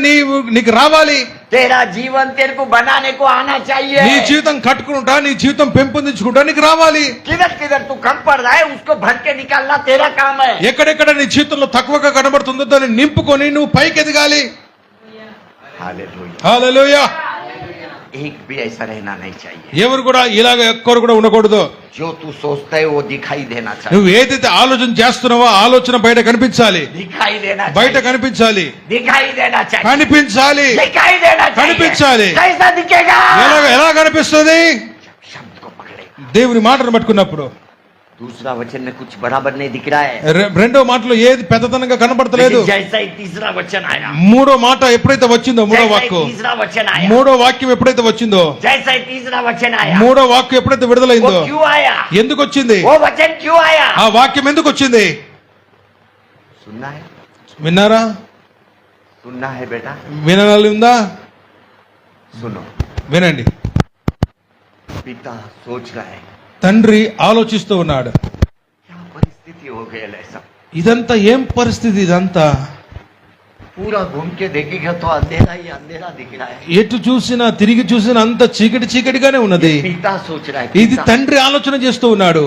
నీకు రావాలి. तेरा जीवन तेरे को बनाने को आना चाहिए. నీ జీవితం కట్టుకుంటా నీ జీవితం పెంపొందించుకుంటా నీకు రావాలి. किधर किधर तू कम पड़ रहा है उसको भर के निकालना तेरा काम है. ఎక్కడెక్కడ నీ జీవితంలో తక్కువగా కనబడుతుందో దాన్ని నింపుకొని నువ్వు పైకి ఎదగాలి. हालेलुया. హల్లెలూయా. एक भी ऐसा रहना नहीं चाहिए. ఎవరు కూడా ఇలాగ ఎక్కరు కూడా ఉండకూడదు. जो तू सोचता है वो दिखाई देना चाहिए. నువ్వు ఏదైతే ఆలోచన చేస్తున్నావో ఆలోచన బయట కనిపించాలి. दिखाई देना బయట चाहिए. కనిపించాలి. दिखाई देना चाहिए. కనిపించాలి. दिखाई देना चाहिए. కనిపించాలి. कैसा दिखेगा? ఎలా కనిపిస్తుంది? शब्द को पकड़े. దేవుని మాటను పట్టుకున్నప్పుడు. दूसरा वचन में कुछ बराबर नहीं दिख रहा है. రెండో మాటలో ఏది పెద్దతనంగా కనబడతలేదు. लेकिन जैसा ही तीसरा वचन आया, మూడో మాట ఎప్పుడైతే వచ్చిందో మూడో जैसा ही వాక్కు तीसरा वचन आया, మూడో వాక్యం ఎప్పుడైతే వచ్చిందో जैसा ही तीसरा वचन आया, మూడో వాక్యం ఎప్పుడైతే वो విడుదలైందో क्यों आया? ఎందుకు వచ్చింది? वो वचन क्यों आया? ఆ వాక్యం ఎందుకు వచ్చింది? सुनना है, విన్నారా? सुनना है बेटा, వినాలి ఉందా? सुनो. వినండి. पिता सोच रहा है తండ్రి ఆలోచిస్తూ ఉన్నాడు. क्या परिस्थिति हो गई है सब. ఇదంతా ఏం పరిస్థితి? ఇదంతా पूरा घूम के देखेगा तो अंधेरा ही अंधेरा दिख रहा है. ఎటు చూసినా తిరిగి చూసినా అంత చీకటిగానే ఉన్నది. पिता सोच रहा है, ఇది पिता తండ్రి ఆలోచన చేస్తూ ఉన్నాడు.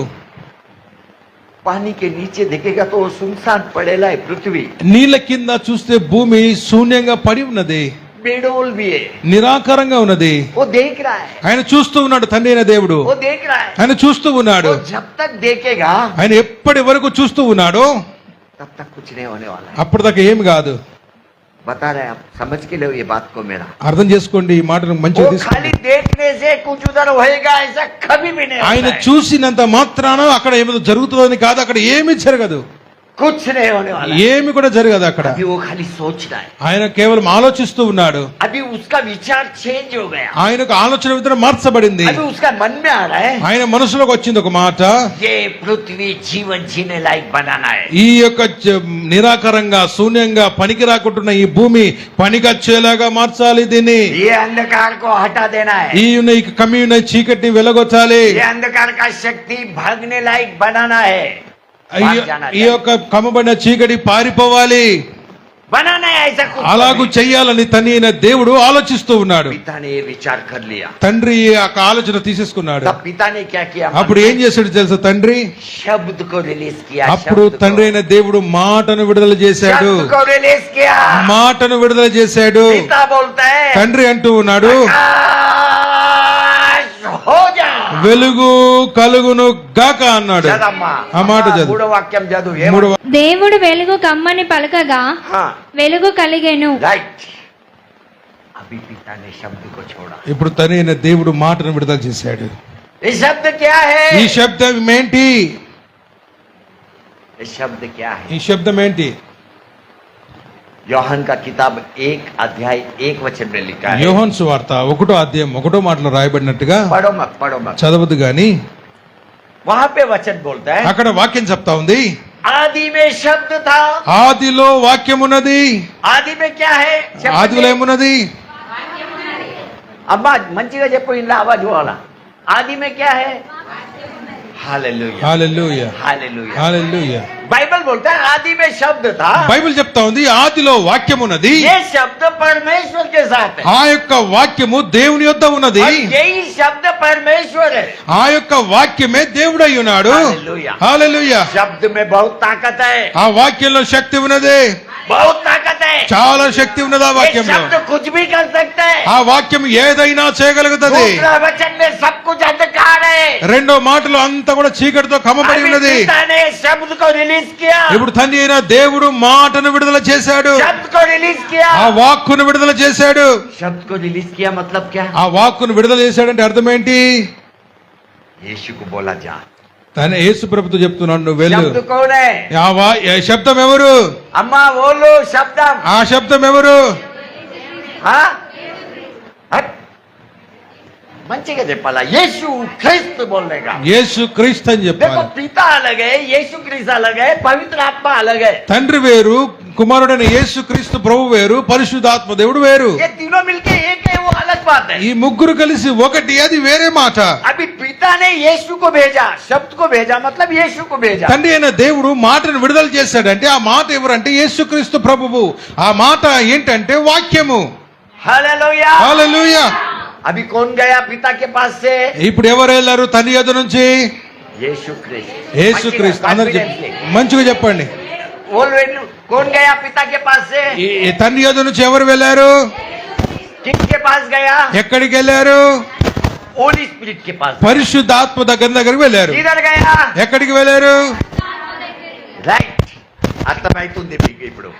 पानी के नीचे देखेगा तो वो सुनसान पड़ेला है पृथ्वी. నీళ్ళ కింద చూస్తే భూమి శూన్యంగా పడి ఉన్నది. बेडोल भी है. నిరాకారంగా ఉన్నది. वो देख रहा है, ఆయన చూస్తూ ఉన్నాడు. తండ్రి అయిన దేవుడు वो देख रहा है. ఆయన చూస్తూ ఉన్నాడు. वो जब तक देखेगा ఆయన ఎప్పటి వరకు చూస్తూ ఉన్నాడో तब तक कुछ नहीं होने वाला है. అప్పటిదాకా ఏమి కాదు. बता रहे हैं आप, समझ के लो ये बात को मेरा. అర్థం చేసుకోండి ఈ మాటను वो మంచిగా తీసుకోండి. खाली देखने से कुछ उधर होएगा ऐसा कभी भी नहीं ఆయన होता है. చూసినంత మాత్రాన అక్కడ ఏదో జరుగుతుందని కాదు. అక్కడ ఏమీ జరగదు. कुछ नहीं होने वाला है. ఏమి కూడా జరగదు అక్కడ. अभी वो खाली सोच रहा है. ఆయన కేవలం ఆలోచిస్తూ ఉన్నాడు. अभी उसका विचार चेंज हो गया. ఆయనకు ఆలోచన విధానం మార్చబడింది. अभी उसका मन में आ रहा है ఆయన మనసులోకి వచ్చింది ఒక మాట. ये पृथ्वी जीवन जीने लायक बनाना है. ఈ యొక్క నిరాకారంగా శూన్యంగా పనికి రాకుంటున్న ఈ భూమి పనికొచ్చేలాగా మార్చాలి. దీన్ని ये अंधकार को हटा देना है. ఈ ఉన్న ఈ కమ్మి ఉన్న చీకటిని వెలగొచ్చాలి. ये अंधकार का शक्ति भागने लायक बनाना है. ఈ యొక్క కమ్మబడిన చీకటి పారిపోవాలి. बनाना है ऐसा कुछ. అలాగూ చెయ్యాలని తండ్రి అయిన దేవుడు ఆలోచిస్తూ ఉన్నాడు. पिता ने ये विचार कर लिया. తండ్రి ఈ యొక్క ఆలోచన తీసేసుకున్నాడు. तब पिता ने क्या किया? అప్పుడు ఏం చేశాడు తెలుసా తండ్రి? शब्द को रिलीज किया. అప్పుడు शब्द को. తండ్రి అయిన దేవుడు మాటను విడుదల చేశాడు. शब्द को रिलीज किया. మాటను విడుదల చేశాడు. पिता बोलता है తండ్రి అంటూ ఉన్నాడు, आकाश हो जा. వెలుగు కలుగును గాక అన్నాడు. చదమ్మా. ఆ మాట చదువు. మూడో వాక్యం చదువు. మూడవ దేవుడు వెలుగు కమ్మని పలకగా వెలుగు కలిగెను. राइट. अभी पिता ने शब्द को छोड़ा. ఇప్పుడు తండ్రి అయిన దేవుడు మాటను విడుదల చేశాడు. ये शब्द क्या है? ఈ శబ్దం ఏంటి? ये शब्द क्या है? ఈ శబ్దం ఏంటి? యోహాన్ का किताब 1 अध्याय 1 वचन में लिखा है. యోహాను సువార్త 1వ అధ్యాయం 1వ మాటలో రాయబడినట్టుగా पढ़ो मत. చదవదు గాని वहां पे वचन बोलता है అక్కడ వాక్యం చెప్తా ఉంది, आदि में शब्द था। ఆదిలో వాక్యం ఉన్నది. आदि में क्या है? ఆదిలో ఏమున్నది? अब्बा मंचिगा చెప్పు ఇంట్లో आवाज वाला। आदि में क्या है? Hallelujah hallelujah hallelujah hallelujah. Bible बोलता है आदि में शब्द था। బైబిల్ చెప్తా ఉంది ఆదిలో వాక్యం ఉన్నది. ये शब्द परमेश्वर के साथ है। ఆ యొక్క వాక్యము దేవుని యొద్ద ఉన్నది. और यही शब्द परमेश्वर है। ఆ యొక్క వాక్యమే దేవుడై ఉన్నాడు. Hallelujah hallelujah. शब्द में बहुत ताकत है। ఆ వాక్యంలో శక్తి ఉన్నది. बहुत ताकत है। చాలా శక్తి ఉన్నది ఆ ये వాక్యంలో. शब्द कुछ भी कर सकता है। ఆ వాక్యం ఏదైనా చేయగలుగుతుంది. दूसरा वचन में सब कुछ अंधकार है। రెండో మాటలో అంతా కూడా చీకటితో కమ్మబడి अभी ఉన్నది. पिता ने शब्द को रिलीज किया। ఇప్పుడు తండ్రి అయిన దేవుడు మాటను విడుదల చేశాడు. शब्द को रिलीज किया। ఆ వాక్కును విడుదల చేశాడు. शब्द को रिलीज किया मतलब क्या? ఆ వాక్కును విడుదల చేశాడంటే అర్థం ఏంటి? यीशु को बोला जा। తన యేసు ప్రభుతో చెప్తున్నాడు నువ్వు వెళ్ళు. शब्द कौन है? ఆ శబ్దం ఎవరు? अम्मा बोलो शब्द। ఆ శబ్దం ఎవరు? हाँ మంచిగా చెప్పాలా? యేసు క్రీస్తు बोलेगा। యేసు క్రీస్తు అని देखो చెప్పాలి. पिता अलग है, यीशु क्रिस्त अलग है, पवित्र आत्मा अलग है। తండ్రి వేరు, కుమారుడైన యేసు క్రీస్తు ప్రభు వేరు, పరిశుద్ధాత్మ దేవుడు వేరు. ये तीनों मिलके एक है, वो अलग बात है। ఈ ముగ్గురు కలిసి ఒకటి, అది వేరే మాట. अभी पिता ने यीशु को भेजा, शब्द को भेजा मतलब यीशु को भेजा। తండ్రి అయిన దేవుడు మాటను విడుదల చేశాడంటే ఆ మాట ఎవరంటే యేసుక్రీస్తు ప్రభువు. ఆ మాట ఏంటంటే వాక్యము. हालेलुया। హల్లెలూయా. अभी कौन गया पिता के पास से? ఇప్పుడు ఎవరు వెళ్ళారు తండ్రి యొద్ద నుంచి? यीशु क्रिस्त। యేసుక్రీస్తు. అందరూ మంచిగా చెప్పండి. कौन गया पिता के पास से? ఈ తండ్రి యొద్ద నుంచి ఎవరు వెళ్ళారు? किसके पास गया? ఎక్కడికి వెళ్ళారు? होली स्पिरिट के पास। పరిశుద్ధాత్మ దగ్గరికి వెళ్ళారు. किधर गया? ఎక్కడికి వెళ్ళారు? राइट అర్థమవుతుంది మీకు ఇప్పుడు.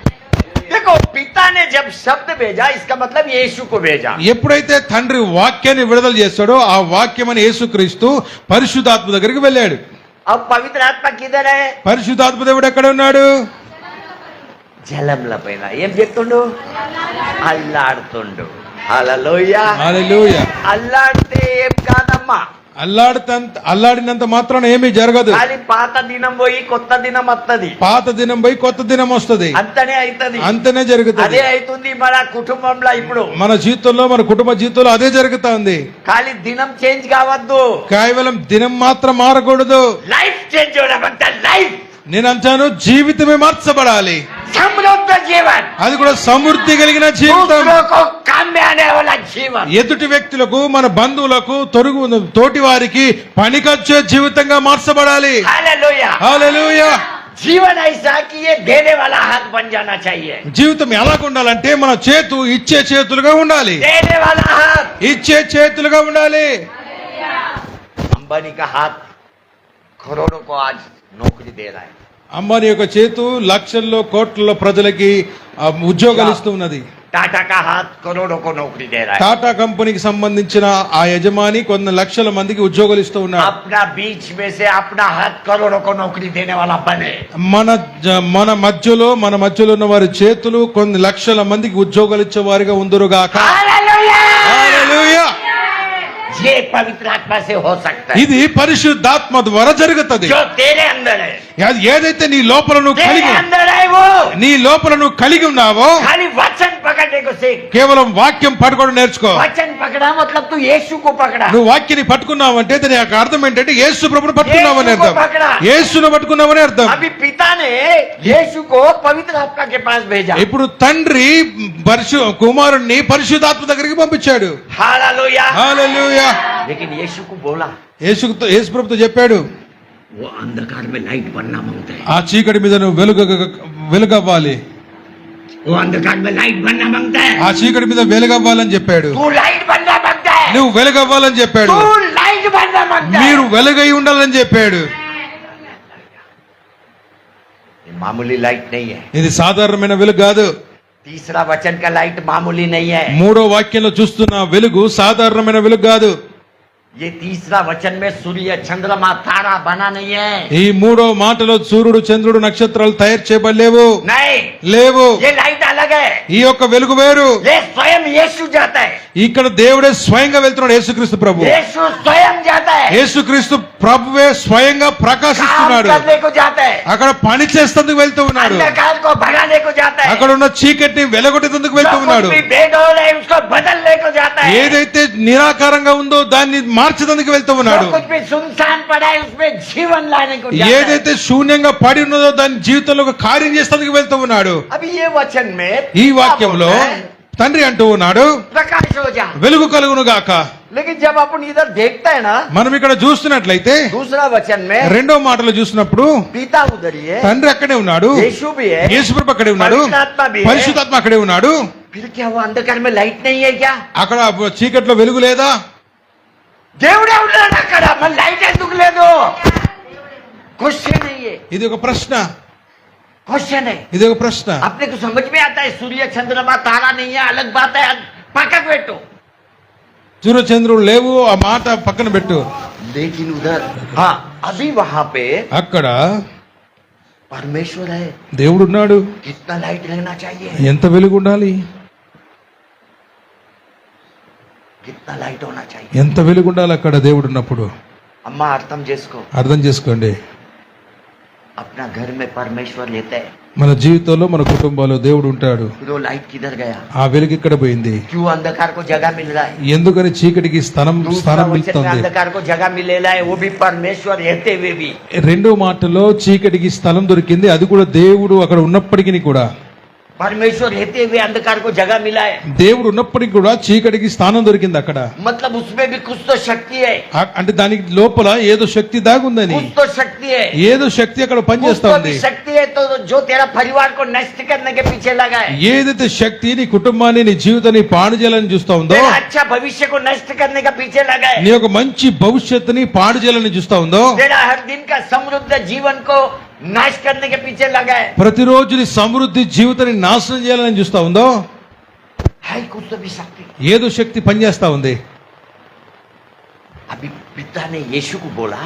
देखो पिता ने जब शब्द भेजा इसका मतलब यीशु को भेजा। ఎప్పుడైతే తండ్రి వాక్యాన్ని విడుదల చేస్తాడో ఆ వాక్యం అని యేసుక్రీస్తు పరిశుద్ధాత్మ దగ్గరికి వెళ్ళాడు. अब पवित्र आत्मा किधर है? పరిశుద్ధాత్మ దేవుడు ఎక్కడ ఉన్నాడు? జలంల పైన ఏం చెప్తుండు? అల్లాడుతుండు. హల్లెలూయా హల్లెలూయా. అల్లాడితే ఏం కాదమ్మా, అల్లాడినంత మాత్రాన ఏమీ జరగదు. ఖాళీ పాత దినం పోయి కొత్త దినం వస్తది. పాత దినం పోయి కొత్త దినం వస్తది. అంతనే అవుతుంది. అంతనే జరుగుతుంది. అదే అవుతుంది మన కుటుంబంలో ఇప్పుడు. మన జీవితంలో, మన కుటుంబ జీవితంలో అదే జరుగుతా ఉంది. ఖాళీ దినం చేంజ్ కావద్దు, కేవలం దినం మాత్రం మారకూడదు. లైఫ్ చేంజ్ అవడం. లైఫ్ నేను అంటాను జీవితమే మార్చబడాలి. సమృద్ధ జీవన్, అది కూడా సమృద్ధి కలిగిన జీవితం. జీవన్ ఎదుటి వ్యక్తులకు, మన బంధువులకు, తోటి వారికి పనికొచ్చే జీవితంగా మార్చబడాలి. हालेलुया। హల్లెలూయా. जीवन ऐसा कि ये देने वाला हाथ बन जाना चाहिए। జీవితం ఎలాగ ఉండాలంటే మన చేతు ఇచ్చే చేతులుగా ఉండాలి. देने वाला हाथ, ఇచ్చే చేతులుగా ఉండాలి. अंबानी का हाथ करोड़ों को आज नौकरी दे रहा है। అంబానీ యొక్క చేతు లక్షల్లో కోట్లలో ప్రజలకి ఉద్యోగాలు ఇస్తూ ఉన్నది. टाटा का हाथ करोड़ों को नौकरी दे रहा है। టాటా కంపెనీకి సంబంధించిన ఆ యజమాని కొన్ని లక్షల మందికి ఉద్యోగాలు ఇస్తూ ఉన్నాడు. अपना बीच में से अपना हाथ करोड़ों को नौकरी देने वाला बने। మన మధ్యలో ఉన్న వారి చేతులు కొన్ని లక్షల మందికి ఉద్యోగాలు ఇచ్చే వారిగా ఉందరుగాక. हालेलुया। హల్లెలూయా. ये पवित्र आत्मा से हो सकता है, ఇది పరిశుద్ధాత్మ ద్వారా జరుగుతుంది. जो तेरे अंदर है। ఏదైతే నీ లోపల నువ్వు तेरे కలిగి अंदर है वो నీ లోపల నువ్వు కలిగి ఉన్నావో खाली वचन पकड़ने को सीख। కేవలం వాక్యం పట్టుకోవడం నేర్చుకో. वचन पकड़ा मतलब तू यीशु को पकड़ा। నువ్వు వాక్యాన్ని పట్టుకున్నావంటే దాని యొక్క అర్థం ఏంటంటే యేసు ప్రభువును పట్టుకున్నావని యేసును అర్థం. పట్టుకున్నా. యేసును పట్టుకున్నావని అర్థం. अभी पिता ने यीशु को पवित्र आत्मा के पास भेजा। ఇప్పుడు తండ్రి కుమారుణ్ణి పరిశుద్ధాత్మ దగ్గరికి పంపించాడు. हालेलुया। హల్లెలూయా. लेकिन यीशु को बोला, యేసు ప్రభుతో చెప్పాడు, वो अंधकार में लाइट बनना मांगता है। ఆ చీకటి మీద నువ్వు వెలుగవ్వాలి. वो अंधकार में लाइट बनना मांगता है। ఆ చీకటి మీద వెలుగవ్వాలని చెప్పాడు. तू लाइट बनना मांगता है। నువ్వు వెలుగవ్వాలని చెప్పాడు. तू लाइट बनना मांगता है। మీరు వెలుగై ఉండాలని చెప్పాడు. ये मामूली लाइट नहीं है। ఇది సాధారణమైన వెలుగు కాదు. तीसरा वचन का लाइट मामूली नहीं है। మూడో వాక్యంలో చూస్తున్న వెలుగు సాధారణమైన వెలుగు కాదు. ये तीसरा वचन में सूर्य चंद्रमा तारा बना नहीं है, ఈ మూడో మాటలో సూర్యుడు చంద్రుడు నక్షత్రాలు తయారు చేయబడలేవు, नहीं, లేవు. ये लाइट अलग है, ఈ యొక్క వెలుగు వేరు. ये स्वयं यीशु जाता है, ఇక్కడ దేవుడే స్వయంగా వెళ్తున్నాడు. యేసుక్రీస్తు ప్రభు, यीशु स्वयं जाता है, యేసుక్రీస్తు ప్రభువే స్వయంగా काम ప్రకాశిస్తున్నాడు. करने को जाता है, అక్కడ పని చేస్తేందుకు వెళ్తూ ఉన్నాడు. अंधकार को भगाने को जाता है, అక్కడ ఉన్న చీకటిని వెలగొట్టేందుకు వెళ్తూ जो ఉన్నాడు. कुछ भी बेडौल है उसको बदलने को जाता है, ఏదైతే నిరాకారంగా ఉందో దాన్ని మార్చడానికి వెళ్తూ ఉన్నాడు. जो कुछ भी सुनसान पड़ा है उसमें जीवन लाने को जाता है। ఏదైతే శూన్యంగా పడి ఉన్నదో దాని జీవితంలో ఒక కార్యం చేసేందుకు వెళ్తూ ఉన్నాడు. अभी ये वचन में ఈ వాక్యంలో क्या बोलता है? తండ్రి అంటూ ఉన్నాడు, प्रकाश हो जा। వెలుగు కలుగును గాక. लेकिन जब अपन इधर देखता है ना, మనం ఇక్కడ చూస్తున్నట్లయితే दूसरा वचन में రెండో మాటలో చూసినప్పుడు पिता उधर ही है, తండ్రి అక్కడే ఉన్నాడు, यीशु भी है, యేసుప్రభు అక్కడే ఉన్నాడు, పవిత్రాత్మ भी है। పరిశుద్ధాత్మ అక్కడే ఉన్నాడు. फिर क्या वो अंधकार में लाइट नहीं है क्या? అక్కడ చీకట్లో వెలుగు లేదా? దేవుడే ఉన్నాడు అక్కడ, మరి లైట్ ఎందుకు లేదు? क्वेश्चन है ये, ఇది ఒక ప్రశ్న, क्वेश्चन है। ఇది ఒక ప్రశ్న. अपने को समझ में आता है सूर्य चंद्रमा तारा नहीं है, अलग बात है, पकड़ बैठो। సూర్యచంద్రుడు లేవు, ఆ మాట పక్కన పెట్టు. लेकिन उधर हाँ अभी वहां पे అక్కడ परमेश्वर है, దేవుడు ఉన్నాడు. कितना लाइट रहना चाहिए, ఎంత వెలుగు ఉండాలి, कितना लाइट होना चाहिए। ఎంత వెలుగు ఉండాలి అక్కడ దేవుడు ఉన్నప్పుడు. अम्मा अर्थम जिसको అర్థం చేసుకోండి, अपना घर में परमेश्वर लेते हैं, మన జీవితంలో మన కుటుంబాల్లో దేవుడు ఉంటాడు. फिर वो लाइट किधर गया? ఆ వెలుగు ఇక్కడ పోయింది. क्यों अंधकार को जगह मिल रहा है? ఎందుకని చీకటికి స్థానం दूसरा वचन में మిలుతుంది. अंधकार को जगह मिलेला है, वो भी परमेश्वर रहते हुए भी। రెండో మాటలో చీకటికి స్థలం దొరికింది, అది కూడా దేవుడు అక్కడ ఉన్నప్పటికీ కూడా. परमेश्वर रहते हुए अंधकार को जगह मिला है, దేవుడు ఉన్నప్పటికీ కూడా చీకటికి స్థానం దొరికింది అక్కడ. मतलब उसमें भी कुछ तो शक्ति है, అంటే దానికి లోపల ఏదో శక్తి దాగుందని, कुछ तो शक्ति है, ఏదో శక్తి అక్కడ कुछ పనిచేస్తా तो ఉంది. भी शक्ति है, तो जो तेरा परिवार को नष्ट करने के पीछे लगा है, ఏదైతే శక్తి నీ కుటుంబాన్ని నీ జీవితాన్ని పాడు చేయాలని చూస్తా ఉందో, तेरा अच्छा भविष्य को नष्ट करने का पीछे लगा है, నీ యొక్క మంచి భవిష్యత్తుని పాడు చేయాలని చూస్తా ఉందో, तेरा हर दिन का समृद्ध जीवन को नाश करने के पीछे लगा है, ప్రతిరోజు నీ సమృద్ధి జీవితాన్ని నాశనం చేయాలని చూస్తా ఉందో, है कुछ तो भी शक्ति। ఏదో శక్తి పనిచేస్తా ఉంది. अभी पिता ने यीशु को बोला,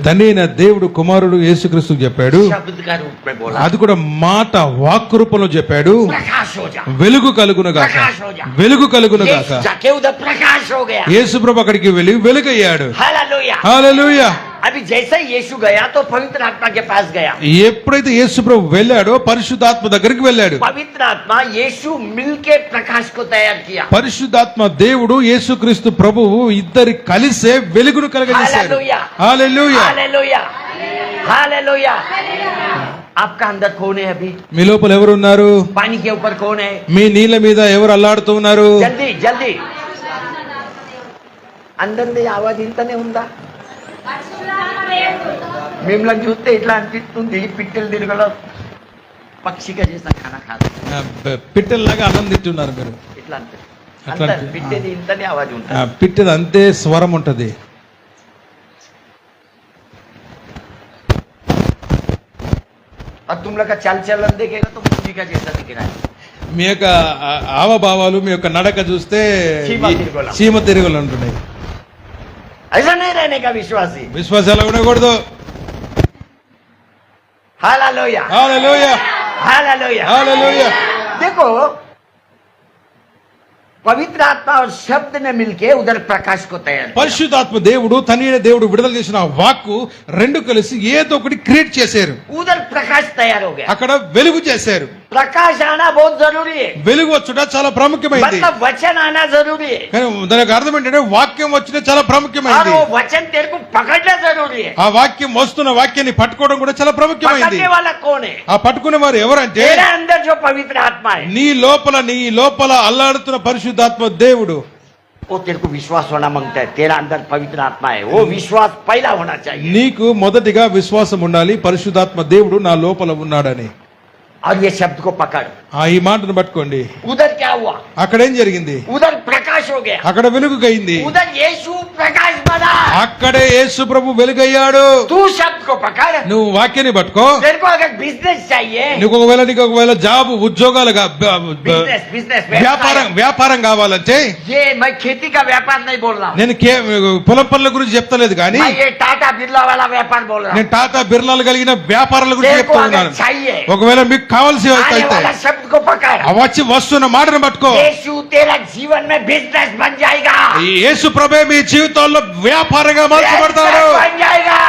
తండ్రి అయిన దేవుడు కుమారుడు యేసుక్రీస్తుకు చెప్పాడు, शब्द का रूप में बोला, అది కూడా మాట వాక్కు రూపంలో చెప్పాడు, प्रकाश हो जा, వెలుగు కలుగును గాక, ప్రకాశ్ हो जा। వెలుగు కలుగును గాక. यीशु जाके उधर प्रकाश हो गया। యేసుప్రభు అక్కడికి వెళ్ళి వెలుగయ్యాడు. हालेलुया। హల్లెలూయా. अभी जैसे यीशु गया तो पवित्र आत्मा के पास गया, ఎప్పుడైతే యేసుప్రభు వెళ్ళాడో పరిశుద్ధాత్మ దగ్గరికి వెళ్ళాడు. पवित्र आत्मा यीशु मिलके प्रकाश को तैयार किया। పరిశుద్ధాత్మ దేవుడు యేసుక్రీస్తు ప్రభువు ఇద్దరి కలిసే వెలుగును కలగజేశాడు. हालेलुया। హల్లెలూయా. हालेलुया। हालेलुया। आपका अंदर कौन है? अभी మీ లోపల ఎవరు ఉన్నారు? पानी के ऊपर कौन है? మీ నీళ్ళ మీద ఎవరు అల్లాడుతూ ఉన్నారు? जल्दी जल्दी అందరి మీద ఆవాజ్ ఇంతనే ఉందా? మిమ్మల్ని చూస్తే ఇట్లా అనిపిస్తుంది, పిట్టలు తిరగడం పక్షిగా చేసిన ఖానా ఖాదు పిట్టల్లాగా అన్నం తింటున్నారు మీరు. ఇట్లా అనిపిస్తుంది. అట్లా అంత పిట్టేది ఇంతనే ఆవాజ్ ఉంటుంది. పిట్టది అంతే స్వరం ఉంటది. और तुम लोग का चाल चलन देखेगा तो मुर्गी का जैसा दिख रहा है। మీ యొక్క హావభావాలు మీ యొక్క నడక చూస్తే చీమ తిరుగులు ఉంటున్నాయి. ऐसा नहीं रहने का विश्वासी। విశ్వాసాలు ఉండకూడదు. हालेलुया। హల్లెలూయా. हालेलुया। హల్లెలూయా. देखो पवित्र आत्मा और शब्द ने मिलके उधर प्रकाश को तैयार किया। పరిశుద్ధాత్మ దేవుడు తన దేవుడు విడుదల చేసిన ఆ వాక్కు రెండు కలిసి ఏదో ఒకటి క్రియేట్ చేశారు. उधर प्रकाश तैयार हो गया। అక్కడ వెలుగు చేశారు. प्रकाश आना बहुत जरूरी है, వెలుగు వచ్చుట చాలా ప్రాముఖ్యమైనది. मतलब वचन आना जरूरी है, కానీ దానికి అర్థం ఏంటంటే వాక్యం వచ్చుట చాలా और ప్రాముఖ్యమైనది. वो वचन तेरे को पकड़ना जरूरी है। ఆ వాక్యం వస్తున్న వాక్యాన్ని పట్టుకోవడం కూడా చాలా ప్రాముఖ్యమైనది. पकड़ने वाला कौन है? ఆ పట్టుకునే వారు ఎవరంటే तेरे अंदर जो पवित्र आत्मा है, నీ లోపల అల్లాడుతున్న పరిశుద్ధాత్మ దేవుడు. वो तेरे को विश्वास होना मांगता है। तेरा अंदर पवित्र आत्मा है, वो विश्वास पहला होना चाहिए। నీకు మొదటిగా విశ్వాసం ఉండాలి, పరిశుద్ధాత్మ దేవుడు నా లోపల ఉన్నాడని. और ये शब्द को पकड़। ఈ మాటను పట్టుకోండి. उधर क्या हुआ? అక్కడ ఏం జరిగింది? उधर प्रकाश हो गया, అక్కడ వెలుగు అయింది. उधर यीशु प्रकाशमान बना। అక్కడే యేసు ప్రభు వెలుగయ్యాడు. तू शब्द को पकड़। నువ్వు వాక్యాన్ని పట్టుకో. तेरे को अगर बिजनेस चाहिए, నీకు ఒకవేళ జాబ్ ఉద్యోగాలుగా बिजनेस వ్యాపారం కావాలంటే, ये मैं खेती का व्यापार नहीं बोल रहा हूँ, నేను పొలం పనుల గురించి చెప్తలేదు కానీ मैं ये टाटा बिरला वाला व्यापार बोल रहा हूँ। నేను టాటా బిర్లాలు కలిగిన వ్యాపారాల గురించి तेरे को చెప్తా अगर ఉన్నాను. चाहिए, ఒకవేళ మీకు కావాల్సి आने అయితే वाला शब्द को पकड़। వచ్చి వస్తున్న మాటను పట్టుకో. यीशु तेरा जीवन में बिजनेस बन जाएगा, ఈ యేసు ప్రభే మీ జీవితాల్లో వ్యాపారంగా మార్చబడతాడు. बिजनेस बन जाएगा,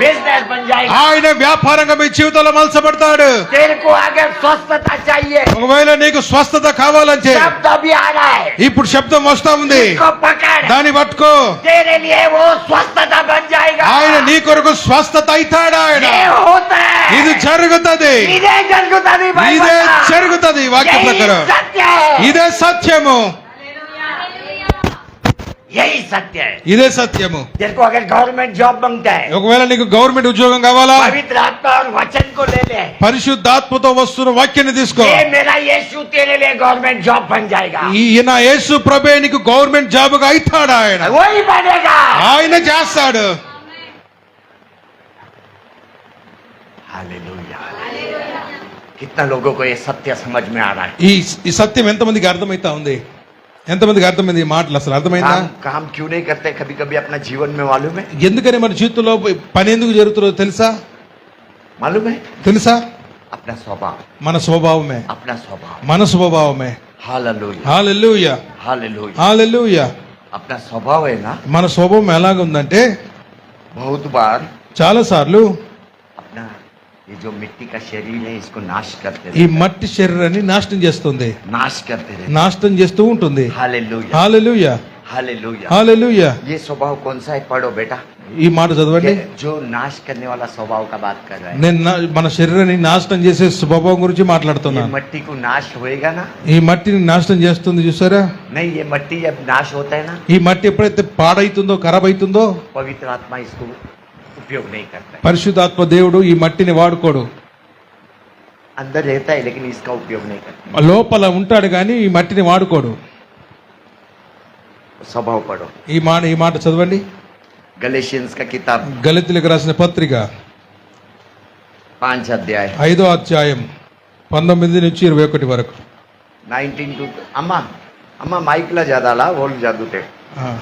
बिजनेस बन जाएगा। ఆయన వ్యాపారంగా మీ జీవితంలో మలచబడతాడు. तेरे को अगर स्वस्थता चाहिए, ఒకవేళ నీకు స్వస్థత కావాలంటే शब्द अभी आ रहा है, ఇప్పుడు శబ్దం వస్తా ఉంది, इसको पकड़। దాన్ని పట్టుకో. तेरे लिए वो स्वस्थता बन जाएगा। ఆయన నీ కొరకు స్వస్థత అవుతాడు. ఆయన ये होता है, ఇది జరుగుతుంది, इधे जరుగుతుంది, ఇదే జరుగుతుంది వాక్య यही ప్రకారం. सत्य है, ఇదే సత్యము, यही सत्य है। ఇదే సత్యము. तेरे को अगर गवर्नमेंट जॉब मांगता है, ఒకవేళ నీకు గవర్నమెంట్ ఉద్యోగం కావాలా, पवित्र आत्मा और वचन को ले ले, పరిశుద్ధాత్మతో వస్తున్న వాక్యాన్ని తీసుకో. ये मेरा यीशु तेरे लिए गवर्नमेंट जॉब बन जाएगा, ఈయన యేసు ప్రభే నీకు గవర్నమెంట్ జాబ్ గా అవుతాడు. ఆయన वही बनेगा। ఆయన చేస్తాడు. हालेलुया। कितना लोगों को ये सत्य समझ में आ रहा है? ఈ సత్యం ఎంతమందికి అర్థమైతా ఉంది? ఎంతమందికి అర్థమైంది ఈ మాటలు? అసలు అర్థమైందా? काम क्यों नहीं करते कभी कभी अपना जीवन में? मालूम है? ఎందుకని మన జీవితంలో పని ఎందుకు జరుగుతుందో తెలుసా? मालूम है? తెలుసా? अपना स्वभाव, మన స్వభావమే, अपना स्वभाव। మన స్వభావమే. हालेलुया, హల్లెలూయా, हालेलुया। హల్లెలూయా. अपना स्वभाव है ना, మన స్వభావం ఎలాగుందంటే बहुत बार చాలా సార్లు अपना ये जो मिट्टी का शरीर है इसको नाश करते ఈ रहते, మట్టి శరీరాన్ని నాశనం చేస్తుంది, नाश करते रहते। నాశనం చేస్తూ ఉంటుంది. हालेलुया, హల్లెలూయా, हालेलुया। హల్లెలూయా. ये स्वभाव कौन सा है? पढ़ो बेटा। ఈ మాట చదవండి. ये जो नाश करने वाला स्वभाव का बात कर रहा है। నేను మన శరీరాన్ని నాశనం చేసే స్వభావం గురించి ये మాట్లాడుతున్నాను. मट्टी को नाश होएगा ना? ఈ మట్టిని నాశనం చేస్తుంది చూసారా? नहीं, ये मट्टी जब नाश होता है ना, ఈ మట్టి ఎప్పుడైతే పాడైతుందో, ఖరాబ్ అవుతుందో, पवित्र आत्मा इसको उपयोग नहीं करता है। పరిశుద్ధాత్మ దేవుడు ఈ మట్టిని వాడుకోడు. अंदर रहता है लेकिन इसका उपयोग नहीं करता। లోపల ఉంటాడు కానీ ఈ మట్టిని వాడుకోడు. स्वभाव पढ़ो। ఈ మాట చదవండి. गलेशियंस का किताब గలతీయులకు రాసిన పత్రిక 5 अध्याय 5వ అధ్యాయం 19 నుంచి 21 వరకు. 19 to अम्मा अम्मा माइक ला ज्यादा ला वोल जादू टे ఆ,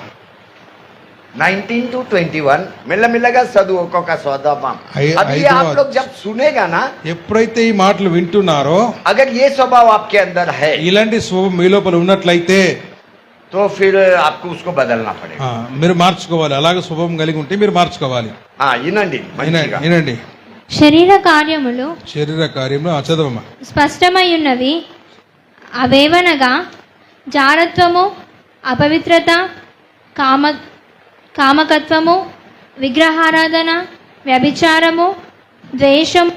19 to 21 మెల్లమెల్లగా చదువు ఒక్కొక్క స్వభావం. ఐ- अब ये ఐదో आप लोग जब सुनेगा ना, ఎప్పుడైతే ఈ మాటలు వింటున్నారో, अगर ये स्वभाव आपके अंदर है ఇలాంటి స్వభావం మీ లోపల ఉన్నట్లయితే तो फिर आपको उसको बदलना पड़ेगा। ఆ, మీరు మార్చుకోవాలి. అలాగే స్వభావం కలిగి ఉంటే మీరు మార్చుకోవాలి. हाँ వినండి మంచిగా. వినండి. శరీర కార్యములు శరీర కార్యంలో చదవమ్మా. స్పష్టమై ఉన్నవి. అవేవనగా జారత్వము, అపవిత్రత, కామకత్వము, విగ్రహారాధన, వ్యభిచారము, ద్వేషము,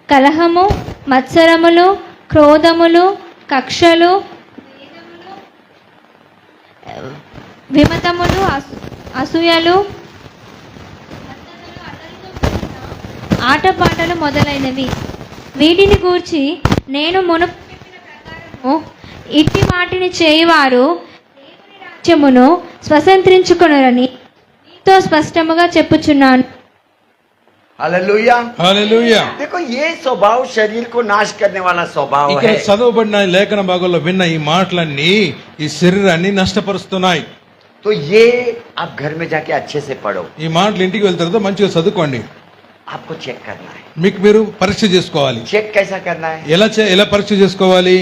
కలహము, మత్సరములు, క్రోధములు, కక్షలు, విమతములు, అసూయలు, ఆటపాటలు మొదలైనవి. వీటిని గూర్చి నేను మునుపు చెప్పిన ప్రకారము ఇట్టి వాటిని చేయువారు దేవుని రాజ్యమును స్వతంత్రించుకొనురని నీతో స్పష్టముగా చెప్పుచున్నాను. हालेलुया। హల్లెలూయా. देखो ये स्वभाव शरीर को नाश करने वाला स्वभाव ఇక్కడ है। చదవబడిన లేఖన భాగంలో విన్న ఈ మాటలన్నీ ఈ శరీరాన్ని నష్టపరుస్తున్నాయి. तो ये आप घर में जाके अच्छे से पढ़ो। ఈ మాటలు ఇంటికి వెళ్తారు తర్వాత మంచిగా చదువుకోండి. आपको चेक करना है। మీకు మీరు పరీక్ష చేసుకోవాలి. चेक कैसा करना है? ఎలా పరీక్ష చేసుకోవాలి?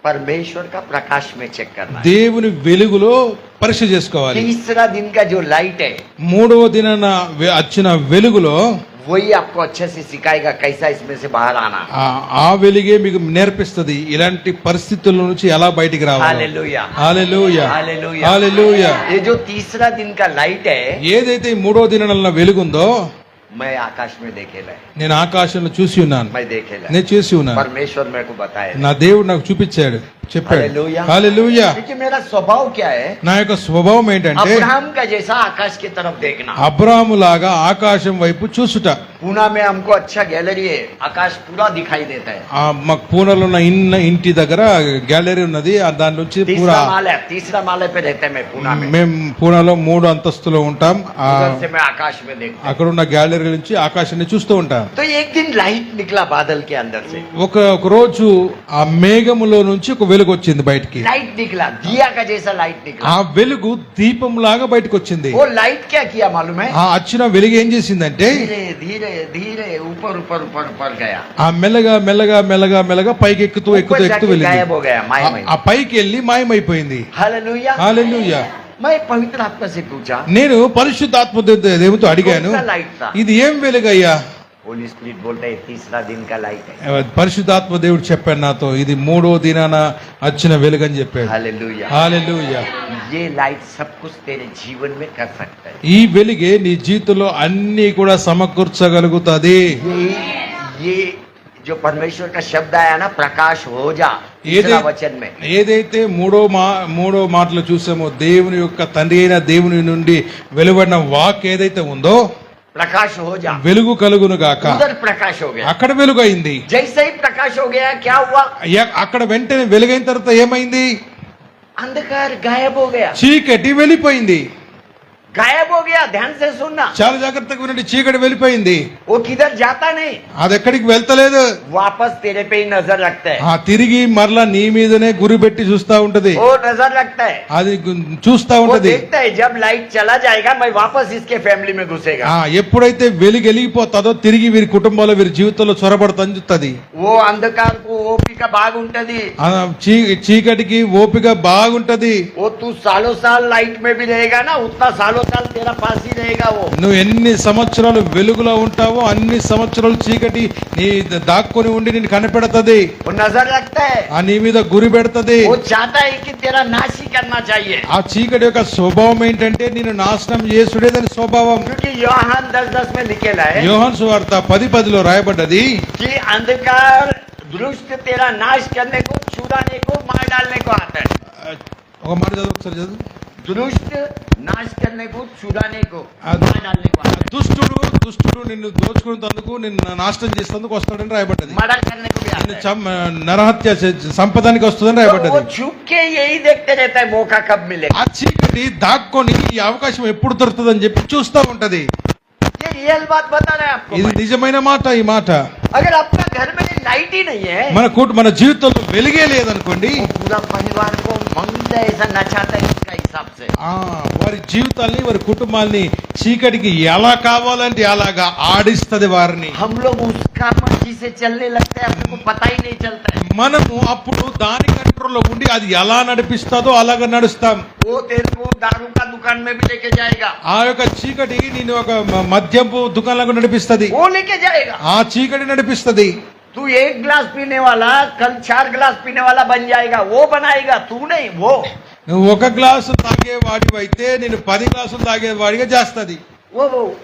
परमेश्वर का प्रकाश में चेक करना है। దేవుని వెలుగులో పరీక్ష చేసుకోవాలి. तीसरा दिन का जो लाइट है, 3వ దినాన వచ్చిన వెలుగులో वही आपको अच्छे से सिखाएगा कैसा इसमें से बाहर आना। ఆ వెలుగే మీకు నేర్పిస్తుంది ఇలాంటి పరిస్థితుల నుంచి ఎలా బయటికి రావాలి. हालेलुया, హల్లెలూయా, हालेलुया। హల్లెలూయా. ये जो तीसरा दिन का लाइट है, ఏదైతే ఈ 3వ దినాన వెలుగుందో मैं आकाश में देखे ला, నేను ఆకాశంలో చూసి ఉన్నాను. मैं देखे ला। నేను చూసి ఉన్నాను. परमेश्वर मेरे को बताया। నా దేవుడు నాకు చూపించాడు. చెప్పాడు. हालेलुया। హల్లెలూయా. देखिए मेरा स्वभाव क्या है, నా యొక్క స్వభావం ఏంటంటే अब्राहम का जैसा आकाश की तरफ देखना। అబ్రాహాము లాగా ఆకాశం వైపు చూసుట. पूना में हमको अच्छा गैलरी है, आकाश पूरा दिखाई देता है। మాకు పూనాలో ఉన్న ఇంటి దగ్గర గ్యాలరీ ఉన్నది. దాని నుంచి పూరా तीसरा माले पे रहते हैं मैं पूना में। మేము పూనాలో 3 అంతస్తులో ఉంటాం. उधर से मैं आकाश में देखता అక్కడ ఉన్న గ్యాలరీ నుంచి ఆకాశాన్ని చూస్తూ ఉంటాం. हूं। तो एक दिन लाइट निकला बादल के अंदर से, ఒక రోజు ఆ మేఘములో నుంచి ఒక వెలుగు వచ్చింది బయటికి. लाइट निकला, दिया का जैसा लाइट निकला। ఆ వెలుగు దీపం లాగా బయటకు వచ్చింది. वो लाइट क्या किया मालूम है, ఆ వచ్చిన వెలుగు ఏం చేసిందంటే धीरे धीरे धीरे ऊपर ऊपर ऊपर ऊपर गया, ఆ మెల్లగా మెల్లగా మెల్లగా మెల్లగా పైకి ఎక్కుతూ ఎక్కుతూ ऊपर ఎక్కుతూ जाके వెళ్ళింది. गायब हो गया माया में। ఆ పైకి వెళ్ళి మాయమైపోయింది. हालेलुया। హల్లెలూయా. मैं पवित्र आत्मा से पूछा, నేను పరిశుద్ధాత్మ దేవునితో అడిగాను, कौन सा लाइट था? ఇది ఏం వెలుగయ్యా? होली स्पिरिट बोलता है तीसरा दिन का लाइट है। పరిశుద్ధాత్మ దేవుడు చెప్పాడు నాతో, ఇది 3వ దినాన వచ్చిన వెలుగని చెప్పాడు. हालेलुया। హల్లెలూయా. ये लाइट सब कुछ तेरे जीवन में कर सकता है। ఈ వెలుగే నీ జీవితంలో అన్ని కూడా సమకూర్చగలుగుతది. ये जो परमेश्वर का शब्द आया ना, प्रकाश हो जा, तीसरा वचन में, ఏదైతే మూడో మాటలు చూసామో, దేవుని యొక్క తండ్రి అయిన దేవుని నుండి వెలువడిన వాక్ ఏదైతే ఉందో, प्रकाश हो जा, వెలుగు కలుగును గాక. उधर प्रकाश हो गया। అక్కడ వెలుగు అయింది. जैसे ही प्रकाश हो गया क्या हुआ, అక్కడ వెంటనే వెలుగైన తర్వాత ఏమైంది? अंधकार गायब हो गया। చీకటి వెళ్ళిపోయింది. गायब हो गया, ध्यान से सुनना। చాలా జాగ్రత్తగా వినండి. చీకటి వెళ్ళిపోయింది. वो किधर जाता नहीं, అది ఎక్కడికి వెళ్తలేదు. वापस तेरे पे ही नजर रखता है। తిరిగి మరలా నీ మీదనే గురి పెట్టి చూస్తా ఉంటది. वो नजर रखता है, అది చూస్తా वो ఉంటది. देखता है जब लाइट चला जाएगा मैं वापस इसके फैमिली में घुसेगा। ఎప్పుడైతే వెలుగు వెలిగిపోతుందో తిరిగి వీరి కుటుంబంలో వీరి జీవితంలో చొరబడతాని చూస్తుంది. वो अंधकार को ओपिका बाग ఉంటది, చీకటికి ఓపిక బాగుంటది. वो तू सालों साल लाइट में भी रहेगा ना, उतना सालों साल तेरा पास ही रहेगा। वो నువ్వు ఎన్ని సంవత్సరాలు వెలుగులో ఉంటావో అన్ని సంవత్సరాలు చీకటి నీ దాక్కుని ఉండి నిన్ను కనిపెడతది. वो नजर रखता है, నీ మీద గురి పెడతది. वो चाहता है कि तेरा नाश ही करना चाहिए। ఆ చీకటి యొక్క స్వభావం ఏంటంటే నిన్ను నాశనం చేసుడే దాని స్వభావం. क्योंकि యోహాన్ 10:10 में लिखेला है యోహాను సువార్త 10:10లో రాయబడ్డది, कि अंधकार दुष्ट तेरा नाश करने को, छुड़ाने को, मार डालने को आता है। ఒక మాట చదువు, ఒకసారి చదువు. दुष्ट नाश करने को, छुड़ाने को, అది- मार डालने को आता है। దుష్టుడు నిన్ను దోచుకునేందుకు నిన్ను నాశనం చేసేందుకు వస్తాడని రాయబడ్డది. मर्डर करने को भी आता నిన్ను है। నరహత్య సంపదానికి వస్తుందని तो वो రాయబడ్డది. छुप के यही देखते रहता है मौका कब मिलेगा। ఆ చీకటి దాక్కొని ఈ అవకాశం ఎప్పుడు దొరుకుతుందని చెప్పి చూస్తా ఉంటది. ये रियल बात बता रहे हैं आपको ఇది मैं। నిజమైన మాట. ఈ మాట अगर आपका घर में लाइट ही नहीं है, మన జీవితంలో వెలిగే లేదనుకోండి, वो पूरा परिवार को मंगल ऐसा नचाता है इसका हिसाब से। వారి జీవితాల్ని వారి కుటుంబాల్ని చీకటికి ఎలా కావాలంటే అలాగా ఆడిస్తది వారిని. हम लोग उसका मर्जी से चलने लगते हैं, अपने को पता ही नहीं चलता है। మనము అప్పుడు దాని కంట్రోల్లో ఉండి అది ఎలా నడిపిస్తుందో అలాగా నడుస్తాం. वो तेरे को दारू का दुकान में भी लेके जाएगा, ఆ యొక్క చీకటి నేను ఒక మద్యపు దుకాణంలో నడిపిస్తది. वो लेके जाएगा। ఆ చీకటి నడిపిస్తది. तू 1 गिलास पीने वाला कल 4 गिलास पीने वाला बन जाएगा, वो बनाएगा, तू नहीं। वो నువ్వు ఒక గ్లాసు తాగేవాడివైతే నేను 10 గ్లాసులు తాగేవాడిగా చేస్తది.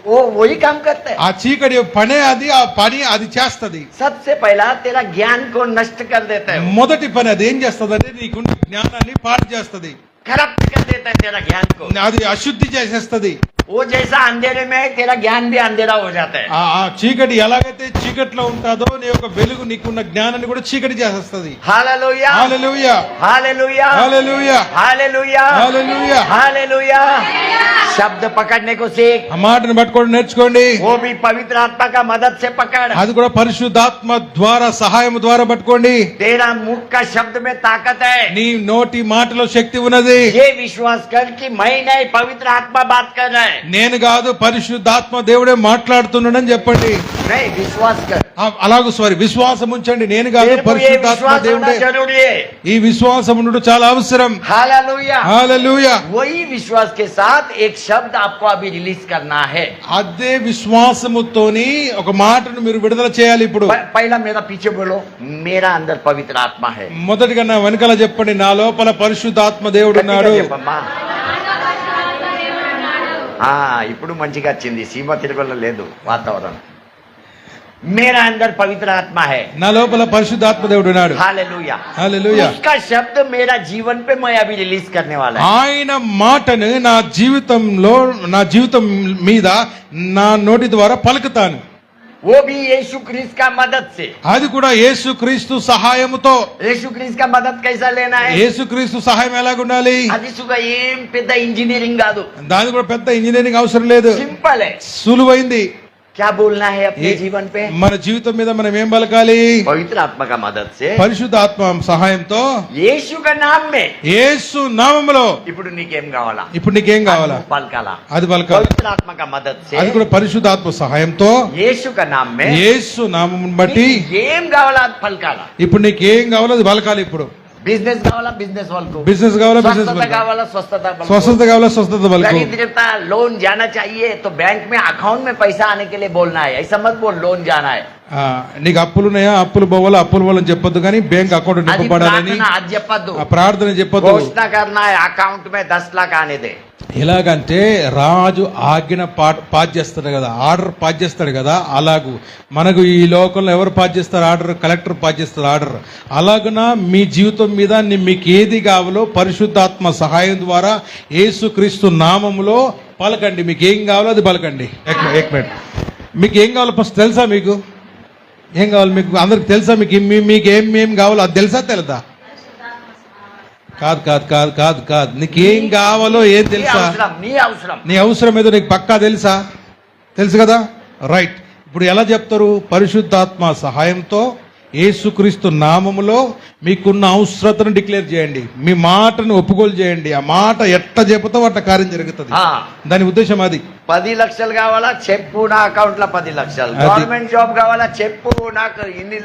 वो वही काम करता है। ఆ చీకటి పనే అది, ఆ పని అది చేస్తది. सबसे पहला तेरा ज्ञान को नष्ट कर देता है, మొదటి పని అది ఏం చేస్తదంటే నీకున్న జ్ఞానాన్ని పాడు చేస్తది. करप्ट कर देता है तेरा ज्ञान को। అది అశుద్ధి చేసేస్తది. वो जैसा अंधेरे में है, तेरा ज्ञान भी अंधेरा हो जाता है। ఆ చీకటి ఎలాగైతే చీకట్లో ఉంటుందో నీ యొక్క వెలుగు నీకున్న జ్ఞానాన్ని కూడా చీకటి చేసేస్తది. हालेलुया, హల్లెలూయా, हालेलुया, హల్లెలూయా, हालेलुया, హల్లెలూయా. हालेलुया। शब्द पकड़ने को सीख, ఆ మాటను పట్టుకోవడం నేర్చుకోండి. वो भी पवित्र आत्मा का मदद से पकड़। అది కూడా పరిశుద్ధాత్మ ద్వారా సహాయం ద్వారా పట్టుకోండి. तेरा मुख का शब्द में ताकत है। నీ నోటి మాటలో శక్తి ఉన్నది. ये विश्वास कर कि मैं नहीं, पवित्र आत्मा बात कर रहा है। నేను కాదు, పరిశుద్ధాత్మ దేవుడే మాట్లాడుతున్నాడని చెప్పండి. नहीं, विश्वास कर। అలాగూ విశ్వాసం ఉంచండి. నేను కాదు, तेरे को ये పరిశుద్ధాత్మ विश्वास होना దేవుడే. जरूरी है। ఈ విశ్వాసం ఉండడం చాలా అవసరం. हालेलुया। హల్లెలూయా. वही विश्वास के साथ एक शब्द आपको अभी रिलीज करना है। అదే విశ్వాసముతోని ఒక మాటను మీరు విడుదల చేయాలి ఇప్పుడు. पहला मेरा पीछे बोलो, मेरा अंदर पवित्र आत्मा है। మొదటిగా నా వెనకాల చెప్పండి, నా లోపల పరిశుద్ధాత్మ దేవుడు ఉన్నాడు. ఇప్పుడు మంచిగా వచ్చింది, సీమ తిరుగులో లేదు వాతావరణం. मेरा अंदर पवित्र आत्मा है। నా లోపల పరిశుద్ధాత్మ దేవుడు ఉన్నాడు. हालेलूया। హల్లెలూయా. उसका शब्द मेरा जीवन पे मैं अभी रिलीज करने वाला है। ఆయన మాటను నా జీవితం మీద నా నోటి ద్వారా పలుకుతాను. वो भी यीशु क्रिस्त का मदद से। అది కూడా యేసుక్రీస్తు సహాయముతో. यीशु क्रिस्त का मदद कैसा लेना है? యేసుక్రీస్తు సహాయం ఎలాగుండాలి? అది సుగా ఏం పెద్ద ఇంజనీరింగ్ కాదు, దాని కూడా పెద్ద ఇంజనీరింగ్ అవసరం లేదు, సింపుల్ है। సులువైంది. क्या बोलना है अपने जीवन पे? మన జీవితం మీద మనం ఏం పలకాలి? पवित्र आत्मा का मदद से, పరిశుద్ధాత్మ సహాయంతో, యేసు का नाम में। యేసు నామములో. ఇప్పుడు నీకేం కావాలా? ఇప్పుడు నీకేం కావాలా? పలకాలా? అది పలకాలి. पवित्र आत्मा का मदद से, అది కూడా పరిశుద్ధాత్మ సహాయంతో, యేసు का नाम में, యేసు నామమును బట్టి నీకు ఏం కావాలా అది పలకాలా? ఇప్పుడు నీకేం కావాలో అది పలకాలి. ఇప్పుడు బిజినెస్ కావాలా? బిజినెస్ వాళ్ళకు బిజినెస్ కావాలా? బిజినెస్ స్వస్థత కావాలా? స్వస్థత వాళ్ళకు స్వస్థత కావాలా? స్వస్థత పలుకు. दरिद्रता लोन जाना चाहिए तो बैंक में अकाउंट में पैसा आने के लिए बोलना है, ऐसा मत बोल लोन जाना है। నీకు అప్పులు ఉన్నాయా? అప్పులు పోవాలా? అప్పులు పోవాలని చెప్పొద్దు, కానీ బ్యాంక్ అకౌంట్ అది నింపబడాలని ప్రార్థన అది చెప్పొద్దు, ఆ ప్రార్థన చెప్పొద్దు. घोषणा करना है अकाउंट में 10 लाख आने दे। ఎలాగంటే రాజు ఆజ్ఞ పాస్ చేస్తాడు కదా, ఆర్డర్ పాస్ చేస్తాడు కదా, అలాగూ మనకు ఈ లోకంలో ఎవరు పాస్ చేస్తారు ఆర్డర్? కలెక్టర్ పాస్ చేస్తారు ఆర్డర్. అలాగున మీ జీవితం మీద మీకు ఏది కావాలో పరిశుద్ధాత్మ సహాయం ద్వారా యేసుక్రీస్తు నామములో పలకండి. మీకు ఏం కావాలో అది పలకండి. ఏక్ మినిట్. మీకు ఏం కావాలో ఫస్ట్ తెలుసా? మీకు ఏం కావాలి? మీకు అందరికి తెలుసా? మీకు ఏం కావాలో అది తెలుసా? తెలుదా? కాదు కాదు కాదు కాదు కాదు నీకేం కావాలో ఏం తెలుసా? నీ అవసరం ఏదో నీకు పక్కా తెలుసా? తెలుసు కదా, రైట్. ఇప్పుడు ఎలా చెప్తారు? పరిశుద్ధాత్మ సహాయంతో యేసుక్రీస్తు నామములో మీకున్న అవసరతను డిక్లేర్ చేయండి, మీ మాటను ఒప్పుకోలు చేయండి. ఆ మాట ఎట్ట చెబుతావో అట్ట కార్యం జరుగుతుంది. దాని ఉద్దేశం అది. 10 లక్షలు కావాలా? చెప్పు, నా అకౌంట్ లో 10 లక్షలు. గవర్నమెంట్ జాబ్ కావాలా? చెప్పు, నాకు ఇన్ని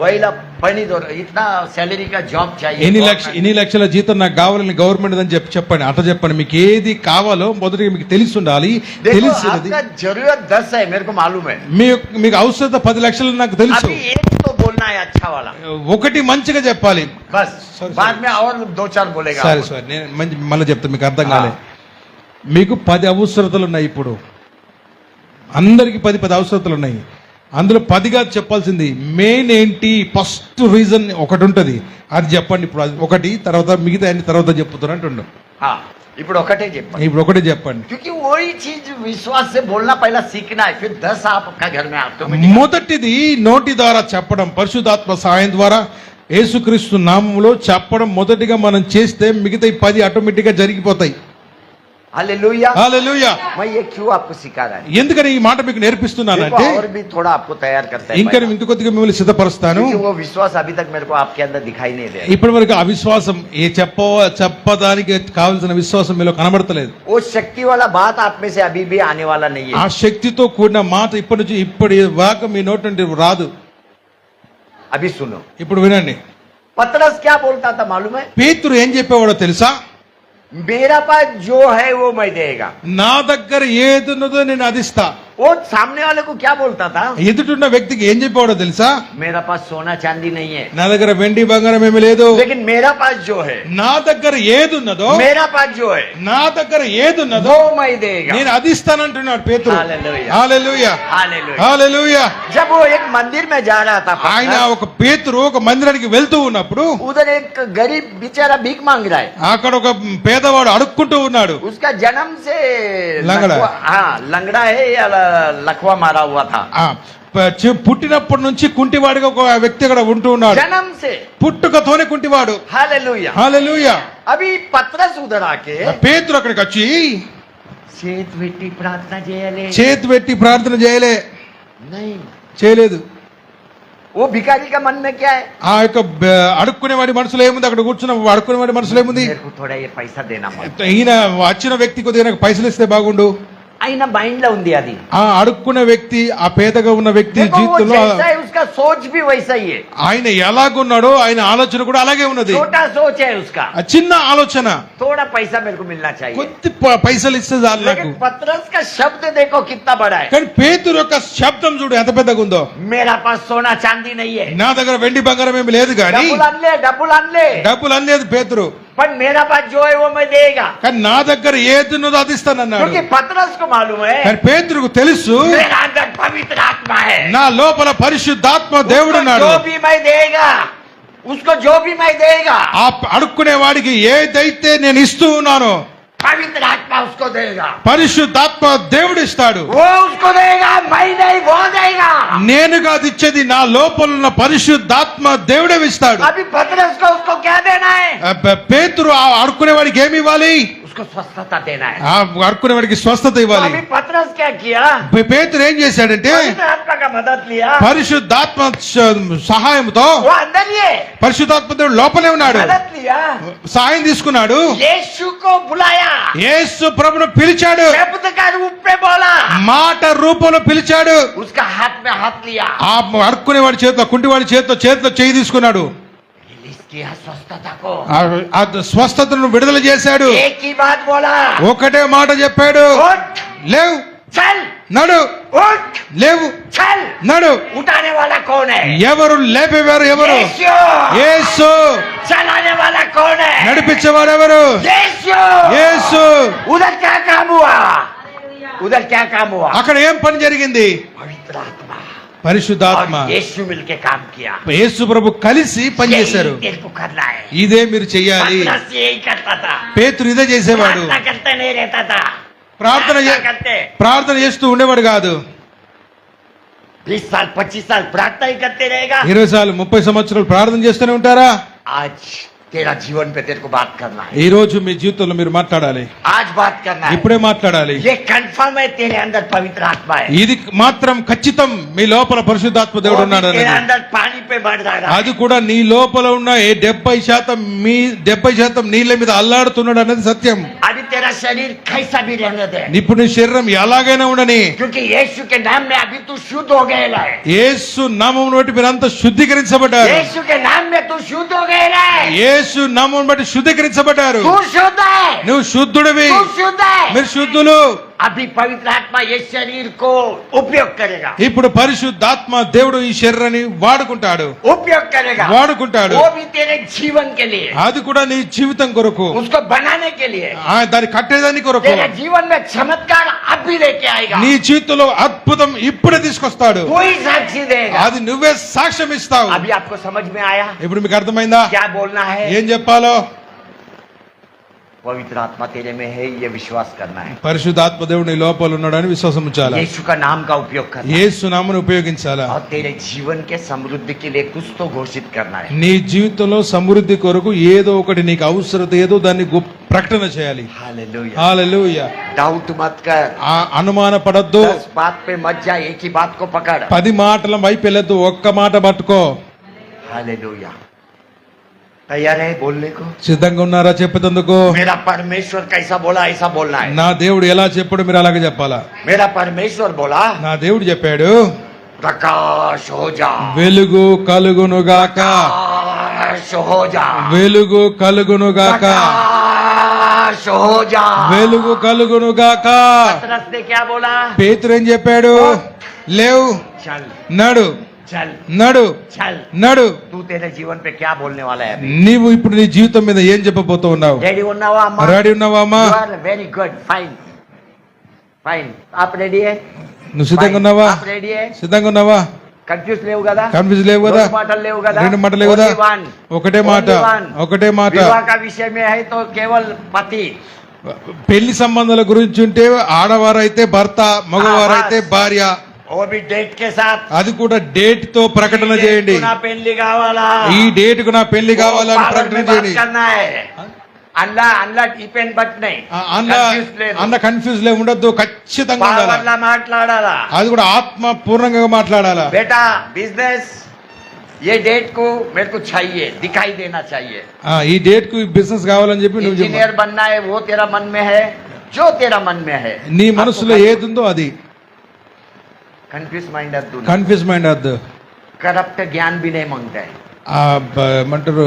వేల పని ఇట్లా సాలరీ కా జాబ్ चाहिए, ఎన్ని లక్షల జీతం నాకు కావాలని గవర్నమెంట్ అని చెప్పండి. అట్లా చెప్పండి. మీకు ఏది కావాలో మొదటిగా మీకు తెలిసి ఉండాలి. తెలిసినది జరూరత్ 10 है मेरे को मालूम है, మీకు అవసరత 10 లక్షలు నాకు తెలుసు. अभी एक तो बोलना है अच्छा वाला, ఒకటి మంచిగా చెప్పాలి. बस बाद में और 2-4 बोलेगा। సరే నేను మళ్ళీ చెప్తా, మీకు అర్థం కాలే. మీకు 10 అవసరతలు ఉన్నాయి. ఇప్పుడు అందరికి 10 అవసరతలు ఉన్నాయి. అందులో 10గా చెప్పాల్సింది మెయిన్ ఏంటి? ఫస్ట్ రీజన్ ఒకటి ఉంటుంది, అది చెప్పండి. ఇప్పుడు అది ఒకటి, తర్వాత మిగతా అన్ని తర్వాత చెప్పుతున్నట్టు. ఇప్పుడు ఒకటే చెప్పండి. ఇప్పుడు ఒకటే చెప్పండి. क्योंकि वही चीज विश्वास से बोलना पहला सीखना है, फिर 10 आपका घर में आपको। మొదటిది నోటి ద్వారా చెప్పడం, పరిశుద్ధాత్మ సహాయం ద్వారా యేసుక్రీస్తు నామములో చెప్పడం మొదటిగా మనం చేస్తే మిగతా 10 ఆటోమేటిక్ గా జరిగిపోతాయి. हालेलुया, హల్లెలూయా. मैं ये क्यों आपको सिखा रहा है? ఎందుకని ఈ మాట మీకు నేర్పిస్తున్నానంటే और भी थोड़ा आपको तैयार करता है, ఇంకా కొద్దిగా మిమ్మల్ని సిద్ధపరుస్తాను. क्योंकि वो विश्वास अभी तक मेरे को आपके अंदर दिखाई नहीं दे रहा। ఇప్పటి వరకు ఆ విశ్వాసం చెప్పడానికి కావాల్సిన విశ్వాసం మీలో కనబడతలేదు. वो शक्ति वाला बात आप में से अभी भी आने वाला नहीं ఆ है। శక్తితో కూడిన మాట ఇప్పటి వాక మీ నోటి నుండి రాదు. अभी सुनो, ఇప్పుడు వినండి. पतरस क्या बोलता था मालूम है? పేతురు ఏం చెప్పేవాడో తెలుసా? मेरा पास जो है वो मैं देगा। నా దగ్గర ఏదున్నదో నేను అదిస్తా. वो सामने वाले को क्या बोलता था? ఎదుటిన్న వ్యక్తికి ఏం చెప్పేవాడో తెలుసా? मेरा पास सोना चांदी नहीं है, నా దగ్గర వెండి బంగారం ఏమీ లేదు, लेकिन मेरा पास जो है, నా దగ్గర ఏదున్నదో, मेरा पास जो है నా దగ్గర ఏదున్నదో वो मैं देगा। నేను అది ఇస్తానంటున్నాడు పేతురు. हालेलुया, హల్లెలూయా, हालेलुया। హల్లెలూయా. जब वो एक मंदिर में जा रहा था, ఆయన ఒక పేతురు ఒక మందిరానికి వెళ్తూ ఉన్నప్పుడు उधर एक गरीब बेचारा भीख मांग रहा है। అక్కడ ఒక పేదవాడు అడుక్కుంటూ ఉన్నాడు. उसका जन्म से लंगड़ा। हाँ लंगड़ा है या लकवा मारा हुआ था। పుట్టినప్పటి నుంచి కుంటివాడిగా ఒక వ్యక్తి అక్కడ ఉంటూ ఉన్నాడు. जन्म से పుట్టుకతోనే కుంటివాడు. हालेलुया, హల్లెలూయా. अभी पतरस उधर आके పేతురు అక్కడికి వచ్చి చేతి పెట్టి ప్రార్థన చేయాలి, చేతి పెట్టి ప్రార్థన नहीं, చేయలేదు. वो भिखारी का मन में क्या है? ఆ యొక్క అడుక్కునేవాడి మనసులో ఏముంది? అక్కడ కూర్చున్న అడుక్కునేవాడి మనసులో ఏముంది? मेरे को थोड़ा ये पैसा देना पड़ता। ఈయన వచ్చిన వ్యక్తి కొద్దిగా నాకు పైసలు ఇస్తే బాగుండు. ఆయన మైండ్ లో ఉంది అది. ఆ అడుక్కున్న వ్యక్తి, ఆ పేదగా ఉన్న వ్యక్తి देखो, वो జీవితంలో जैसा है उसका सोच भी वैसा ही है। ఆయన ఎలాగున్నాడో ఆయన ఆలోచన కూడా అలాగే ఉన్నది. छोटा सोच है उसका, ఆ చిన్న ఆలోచన, थोड़ा पैसा मेरे को मिलना चाहिए। కొద్ది పైసలు ఇస్తే చాలు నాకు. लेकिन पतरस का शब्द देखो कितना बड़ा है। కానీ పేతురు యొక్క శబ్దం చూడు ఎంత పెద్దగా ఉందో. मेरा पास सोना चांदी नहीं है, నా దగ్గర వెండి బంగారం ఏమి లేదు, కానీ డబ్బులు అనలే డబ్బులు అనలేదు పేతురు. पर मेरा पास जो है वो मैं देगा। కానీ నా దగ్గర ఏది ఉన్నదో అది ఇస్తానన్నాడు. क्योंकि पतरस को मालूम है కానీ పేతురుకు తెలుసు मेरा अंदर पवित्र आत्मा है, నా లోపల పరిశుద్ధాత్మ దేవుడు उसको ఉన్నాడు. जो भी मैं देगा, उसको जो भी मैं देगा, ఆ అడుక్కునే వాడికి ఏదైతే నేను ఇస్తూ ఉన్నానో पवित्र आत्मा उसको देगा। పరిశుద్ధాత్మ దేవుడు ఇస్తాడు. वो उसको देगा, मैं नहीं, वो देगा। నేను కాదు ఇచ్చేది, నా లోపల ఉన్న పరిశుద్ధాత్మ దేవుడే ఇస్తాడు. अभी पतरस को उसको क्या देना है? పేతురు ఆ అడుక్కునే వాడికి ఏమి ఇవ్వాలి? उसको स्वस्थता देना है। ఆ అడుక్కునే వాడికి స్వస్థత तो ఇవ్వాలి. अभी पतरस क्या किया? పేతురు ఏం చేశాడంటే पवित्र आत्मा का मदद लिया, పరిశుద్ధాత్మ సహాయంతో वो अंदर ही है, పరిశుద్ధాత్మ దేవుడు లోపలే ఉన్నాడు. मदद लिया, సహాయం తీసుకున్నాడు. यीशु को बुलाया, యేసు ప్రభును పిలిచాడు. शब्द का रूप में बोला, మాట రూపంలో పిలిచాడు. उसका हाथ में हाथ लिया, ఆ అడుక్కునే వాడి చేతిలో, కుంటివాడి చేతిలో చేయి తీసుకున్నాడు. रिलीज किया स्वस्थता को। ఆ స్వస్థతను విడుదల చేశాడు. एक ही बात बोला, ఒకటే మాట చెప్పాడు, उठ, లేవు, चल, నడు, उठ, లేవు, चल। నడు. उठाने वाला कौन है? ఎవరు లేపేవారు? ఎవరు? यीशु। యేసు. चलाने वाला कौन है? నడిపించేవారు ఎవరు? यीशु। యేసు. उधर क्या काम हुआ? उधर क्या काम हुआ? అక్కడ ఏం పని జరిగింది? पवित्र आत्मा పరిశుద్ధాత్మ, और यीशु मिलके काम किया। యేసు ప్రభు కలిసి పనిచేశారు. यही तेरे को करना है। ఇదే మీరు చెయ్యాలి. पतरस यही करता था, పేతురు ఇదే చేసేవాడు. प्रार्थना करते नहीं रहता था, ప్రార్థన करते ప్రార్థన చేస్తూ ఉండేవాడు కాదు. 20 साल 25 साल प्रार्थना ही करते रहेगा। 20 సార్లు 30 సంవత్సరాలు ప్రార్థన చేస్తూనే ఉంటారా? आज तेरा जीवन पे तेरे को बात करना है, ఈ రోజు మీ జీవితంలో మీరు మాట్లాడాలి. आज बात करना है। ఇప్పుడే మాట్లాడాలి. ये कंफर्म है तेरे अंदर पवित्र आत्मा है, ఇది మాత్రం ఖచ్చితం, మీ లోపల పరిశుద్ధాత్మ దేవుడు वो भी ఉన్నాడు तेरे అనేది. अंदर पानी पे बढ़ रहा అది है। కూడా నీ లోపల ఉన్న 70% నీళ్ళ మీద అల్లాడుతున్నాడు అనేది సత్యం. अभी तेरा शरीर कैसा भी रहने दे, ఇప్పుడు నీ శరీరం ఎలాగైనా ఉండని, क्योंकि यीशु के नाम में अभी तू शुद्ध हो गया है। యేసు నామమును బట్టి మీరంతా శుద్ధీకరించబడ్డారు. यीशु के नाम में तू शुद्ध हो गया है। యేసు నామమును బట్టి శుద్ధీకరించబడ్డారు. तू शुद्ध है, నువ్వు శుద్ధుడివి, तू शुद्ध है। మీరు శుద్ధులు. अभी पवित्र आत्मा ये शरीर को उपयोग करेगा, ఇప్పుడు పరిశుద్ధాత్మ దేవుడు ఈ శరీరాన్ని వాడుకుంటాడు. उपयोग करेगा, వాడుకుంటాడు. वो भी तेरे जीवन के लिए, అది కూడా నీ జీవితం కొరకు, उसको बनाने के लिए, దాన్ని కట్టేదాని కొరకు. तेरे जीवन में चमत्कार अब भी लेके आएगा। నీ జీవితంలో అద్భుతం ఇప్పుడే తీసుకొస్తాడు. कोई साक्षी देगा। అది నువ్వే సాక్ష్యం ఇస్తావు. अभी आपको समझ में आया ఇప్పుడు మీకు అర్థమైందా क्या बोलना है? ఏం చెప్పాలో? पवित्र आत्मा तेरे में है, ये विश्वास करना है। పరిశుద్ధాత్మ దేవుడు నీ లోపల ఉన్నాడని విశ్వాసం ఉంచాలి. यीशु का नाम का उपयोग करना है, యేసు నామమును ఉపయోగించాలా. और तेरे जीवन के समृद्धि के लिए कुछ तो घोषित करना है। నీ జీవితంలో సమృద్ధి కొరకు ఏదో ఒకటి నీకు అవసరత ఏదో దాన్ని ప్రకటన చేయాలి. हालेलुया। హల్లెలూయా. डाउट मत कर, అనుమాన పడద్దు. 10 बात पे मत जा, एक ही बात को पकड़। 10 మాటల వైపు వెళ్ళొద్దు, ఒక్క మాట పట్టుకో. हालेलुया। तैयार है बोलने को? సిద్ధంగా ఉన్నారా చెప్పేందుకు? मेरा परमेश्वर कैसा बोला ऐसा बोलना है। నా దేవుడు ఎలా చెప్పాడు మీరు అలాగే చెప్పాలా. मेरा परमेश्वर बोला నా దేవుడు చెప్పాడు, प्रकाश हो जा, వెలుగు కలుగునుగాక, प्रकाश हो जा, వెలుగు కలుగునుగాక, प्रकाश हो जा। వెలుగు కలుగునుగాక. पतरस ने क्या बोला? పేతురు ఏం చెప్పాడు? లేవు, चल నడు, चल నడు, चल। నడు. तू तेरे जीवन पे क्या बोलने वाला है अभी? నీవు ఇప్పుడు నీ జీవితం మీద ఏం చెప్పబోతూ ఉన్నావు? रेडी ఉన్నావా అమ్మా? రెడీ ఉన్నావా అమ్మా? You are very good, fine, fine. आप रेडी है? నువ్వు సిద్ధంగా ఉన్నావా? आप रेडी है? సిద్ధంగా ఉన్నావా? कंफ्यूज లేవు కదా? కన్ఫ్యూజ్ లేవు కదా? రెండు మాటలు లేవు కదా? రెండు మాటలు లేవు కదా? Only one. ఒకటే మాట, Only one. ఒకటే మాట. विवाह का विषय में है तो केवल पति, పెళ్లి సంబంధాల గురించి ఉంటే ఆడవారైతే భర్త, మగవారైతే భార్య. वो भी डेट के साथ। అది కూడా డేట్ తో ప్రకటన చేయండి. నా పెళ్లి కావాలా? ఈ డేట్ కు నా పెళ్లి కావాలని ప్రకటన చేయండి. అన్న కన్ఫ్యూజ్ లే ఉండొద్దు, ఖచ్చితంగా ఉండాలి. మాట్లాడాలా? అది కూడా ఆత్మ పూర్ణంగా మాట్లాడాలా. बेटा बिजनेस ये डेट को मेरे को चाहिए, दिखाई देना चाहिए। ఈ డేట్ కు బిజినెస్ కావాలని చెప్పి నువ్వు చెప్పు. इंजीनियर बनना है, वो तेरा मन में है, जो तेरा मन में है। నీ మనసులో ఏదుందో అది. कंफ्यूज माइंड अद्दू, కన్ఫ్యూజ్ మైండ్ వద్దు. करप्ट ज्ञान भी नहीं मांगता है, ఏమంటారు,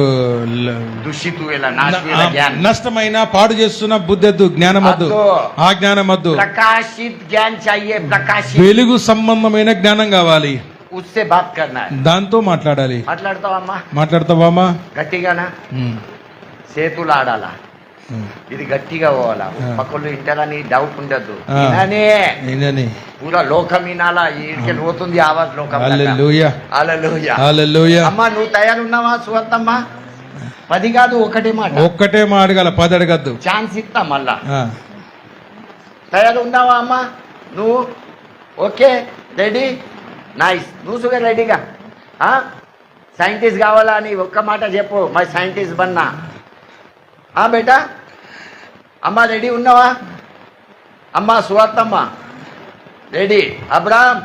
दूषित हुएला नाश हुएला ज्ञान। నష్టమైన పాడు చేస్తున్న బుద్ధి వద్దు, జ్ఞానం వద్దు, ఆ జ్ఞానం వద్దు. प्रकाशित ज्ञान चाहिए, प्रकाशित। వెలుగు సంబంధమైన జ్ఞానం కావాలి. उससे बात करना है। దాంతో మాట్లాడాలి. మాట్లాడతావా అమ్మా? మాట్లాడతావా అమ్మా? గట్టిగానా? చేతులు ఆడాలా, ఇది గట్టిగా పోవాలా, పక్కలు ఇంటారని డౌట్ ఉండద్దు. ఈయనని పూరా లోకం వినాలా, ఈడికి పోతుంది ఆవాజ్ లోకం. హల్లెలూయా, హల్లెలూయా, హల్లెలూయా. అమ్మా నువ్వు తయారున్నావా సువర్తమ్మ? 10 కాదు, ఒకటే మాట, ఒక్కటే మాట అడగాల, 10 అడగద్దు. ఛాన్స్ ఇస్తా మళ్ళా. తయారు ఉన్నావా అమ్మా నువ్వు? Okay, ready, nice. నువ్వు సుగా రెడీగా సైంటిస్ట్ కావాలా అని ఒక్క మాట చెప్పు, మరి సైంటిస్ట్ బన్నా. బేటా అమ్మా రెడీ ఉన్నావా? అమ్మా సువార్తమ్మ రెడీ. అబ్రామ్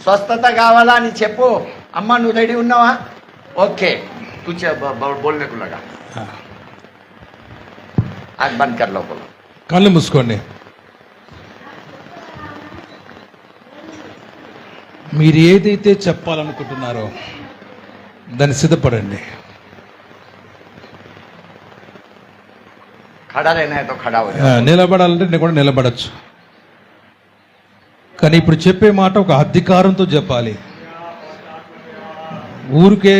స్వస్థత కావాలా అని చెప్పు. అమ్మా నువ్వు రెడీ ఉన్నావా? ఓకే, కూర్చో, బోల్నే को लगा. आँख बंद कर लो, बोलो. కళ్ళు మూసుకోండి. మీరు ఏదైతే చెప్పాలనుకుంటున్నారో దాన్ని సిద్ధపడండి. खड़ा रहना है तो खड़ा हो जाओ. నిలబడాలంటే నేను కూడా నిలబడచ్చు, కానీ ఇప్పుడు చెప్పే మాట ఒక అధికారంతో చెప్పాలి. ఊరికే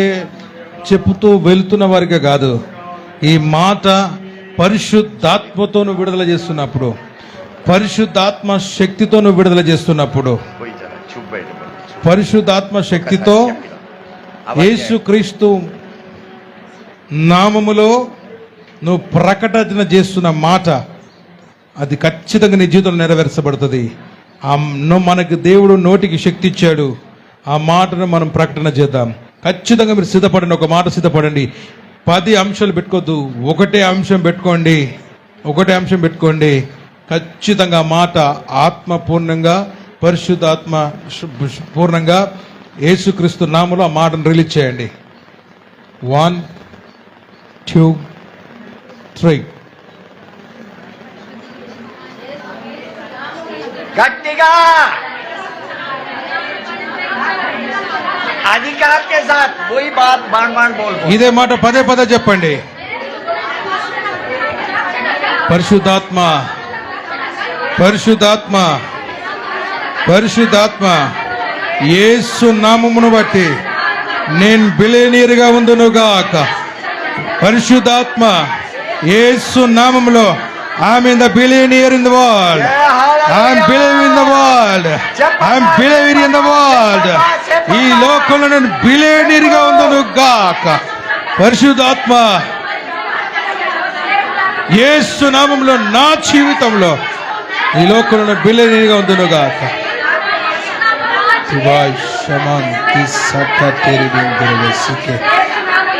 చెప్పుతూ వెళ్తున్న వారికే కాదు, ఈ మాట పరిశుద్ధాత్మతోను విడుదల చేస్తున్నప్పుడు, పరిశుద్ధాత్మ శక్తితోను విడుదల చేస్తున్నప్పుడు, कोई जरा चुप बैठो, चुप. పరిశుద్ధాత్మ శక్తితో యేసుక్రీస్తు నామములో నువ్వు ప్రకటన చేస్తున్న మాట అది ఖచ్చితంగా నీ జీవితంలో నెరవేర్చబడుతుంది. మనకు దేవుడు నోటికి శక్తి ఇచ్చాడు, ఆ మాటను మనం ప్రకటన చేద్దాం. ఖచ్చితంగా మీరు సిద్ధపడండి, ఒక మాట సిద్ధపడండి. 10 అంశాలు పెట్టుకోవద్దు, ఒకటే అంశం పెట్టుకోండి, ఒకటే అంశం పెట్టుకోండి. ఖచ్చితంగా మాట ఆత్మపూర్ణంగా, పరిశుద్ధాత్మ పూర్ణంగా యేసుక్రీస్తు నామములో ఆ మాటను రిలీజ్ చేయండి. 1 2 3. गट्टिगा अधिकार के साथ वही बात बाण बोल. ఇదే మాట పదే చెప్పండి. పరిశుద్ధాత్మ, పరిశుద్ధాత్మ, పరిశుద్ధాత్మ, యేసు నామమును బట్టి నేను బిలియనీర్గా ఉందునుగాక. పరిశుద్ధాత్మ యేసు నామములో I'm in the billionaire in the world. I'm believing in the world. I'm believing in the world. ఈ లోకంలో నేను బిలియనీర్ గా ఉందును గాక. పరిశుద్ధాత్మ యేసు నామములో నా జీవితంలో ఈ లోకంలో నేను బిలియనీర్ గా ఉందును గాక.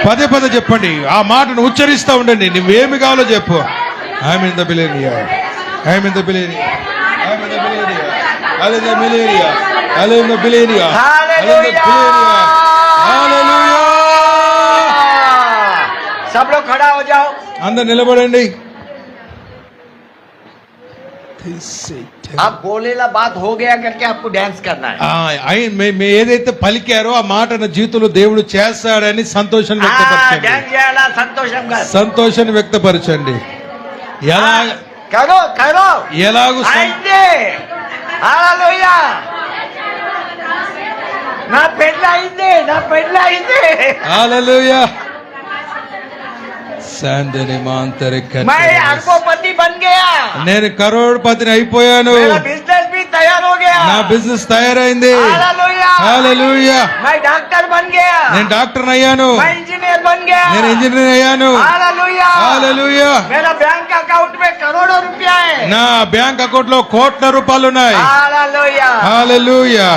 పదే చెప్పండి, ఆ మాటను ఉచ్చరిస్తూ ఉండండి. నువ్వేమి కావాలో చెప్పు. I'm in the billionaire. I'm in the billionaire. I'm in the billionaire. I'm in the billionaire. I'm in the billionaire. Hallelujah. Hallelujah. सब लोग खड़ा हो जाओ. అందరూ నిలబడండి. आप बोलेला बात हो गया करके आपको डांस करना है. ఏదైతే పలికారో ఆ మాట నా జీవితంలో దేవుడు చేస్తాడని సంతోషాన్ని వ్యక్తపరచండి. డాన్స్ చేయాలా సంతోషంగా, సంతోషాన్ని వ్యక్తపరచండి. ఎలా కరో కరో ఎలాగూ అయింది. హల్లెలూయా. నా పెళ్ళి అయింది, నా పెళ్ళి అయింది. హల్లెలూయా. శాంతిని మాంతరిక मैं अरबोपति बन गया. నేను కరోడ్పతిని అయిపోయాను. मेरा बिजनेस भी तैयार हो गया. నా బిజినెస్ తయారైంది. హల్లెలూయా. హల్లెలూయా. मैं डॉक्टर बन गया. నేను డాక్టర్ అయ్యాను. मैं इंजीनियर बन गया. నేను ఇంజనీర్ అయ్యాను. హల్లెలూయా. హల్లెలూయా. मेरा बैंक अकाउंट में करोड़ों रुपया है. నా బ్యాంక్ అకౌంట్ లో కోట్ల రూపాయలు ఉన్నాయి. హల్లెలూయా. హల్లెలూయా.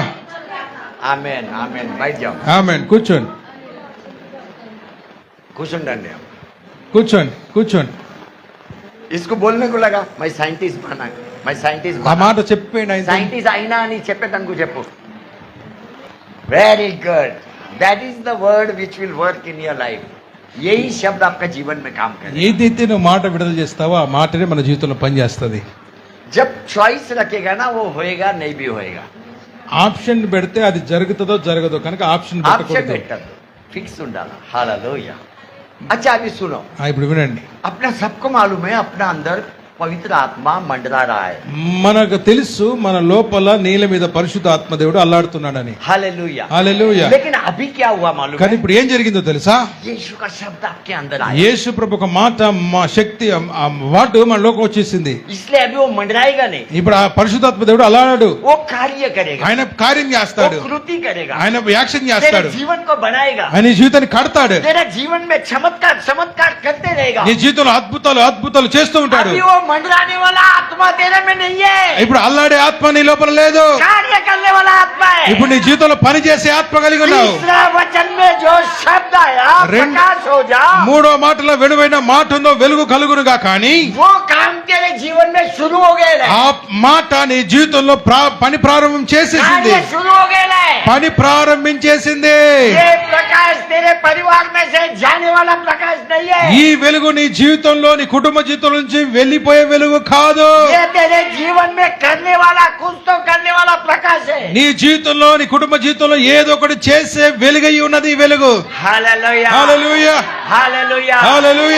ఆమేన్ ఆమేన్. बैठ जाओ. ఆమేన్. కూర్చోండి, కూర్చోండి. కూర్చోండి. इसको बोलने को लगा मैं साइंटिस्ट बना, मैं साइंटिस्ट ఆ మాట చెప్పండి. साइंटिस्ट అయినా అని చెప్పేటందుకు చెప్పు. Very good. That is the word which will work in your life. यही शब्द आपका जीवन में काम करेगा. ఏదైతే నువ్వు మాట విడుదల చేస్తావో ఆ మాటనే మన జీవితంలో పనిచేస్తుంది. जब चॉइस रखेगा ना वो होएगा नहीं भी होएगा. ఆప్షన్ పెడితే అది జరుగుతుందో జరగదో కనుక ఆప్షన్ ऑप्शन పెట్టకూడదు. बेटर फिक्स ఉండాలా. हालेलुया. अच्छा अभी सुनो. ఇప్పుడు వినండి. अपना सबको मालूम है अपना अंदर पवित्र आत्मा मंडरा रहा है। మనకు తెలుసు మన లోపల నీళ్ళ మీద పరిశుద్ధ ఆత్మదేవుడు అల్లాడుతున్నాడని. हालेलुया। హల్లెలూయా. लेकिन अभी क्या हुआ मालूम కానీ है? ఇప్పుడు ఏం జరిగిందో తెలుసా? यीशु का शब्द आपके अंदर आया, యేసు ప్రభు ఒక మాట, మా శక్తి, ఆ వాటు మన లోకం వచ్చేసింది. इसलिए अभी वो मंडराएगा नहीं, ఇప్పుడు ఆ పరిశుద్ధాత్మ దేవుడు అల్లాడాడు. वो कार्य करेगा, ఆయన కార్యం చేస్తాడు, वो कृति करेगा, ఆయన యాక్షన్ तेरे చేస్తాడు, जीवन को बनाएगा, ఆయన నీ జీవితాన్ని కడతాడు, तेरे जीवन में चमत्कार चमत्कार करते रहेगा। నీ జీవితంలో అద్భుతాలు అద్భుతాలు చేస్తూ ఉంటాడు. अभी वो मंडराने वाला आत्मा तेरे में नहीं है, ఇప్పుడు అల్లాడే ఆత్మ నీ లోపల లేదు, कार्य करने वाला आत्मा है। ఇప్పుడు నీ జీవితంలో పని చేసే ఆత్మ కలిగి ఉన్నావు. तीसरा वचन में जो शब्द आया, रेंड- प्रकाश हो जा, మూడో మాటలో వెలువైన మాట ఉందో వెలుగు కలుగునుగా, కానీ वो काम तेरे जीवन में शुरू हो गए ఆ మాట నీ జీవితంలో పని ప్రారంభం చేసేసింది, कार्य शुरू हो गए है। పని ప్రారంభించేసింది. ये प्रकाश तेरे परिवार में से जाने वाला प्रकाश नहीं है, ఈ వెలుగు నీ జీవితంలో, నీ కుటుంబ జీవితం నుంచి వెళ్ళిపోయే వెలుగు కాదు. ये तेरे जीवन में करने वाला, कुछ तो करने वाला प्रकाश है। నీ జీవితంలో, నీ కుటుంబ జీవితంలో ఏదో ఒకటి చేసే వెలుగై ఉన్నది ఈ వెలుగు. हालेलुया, హల్లెలూయా, हालेलुया। హల్లెలూయా.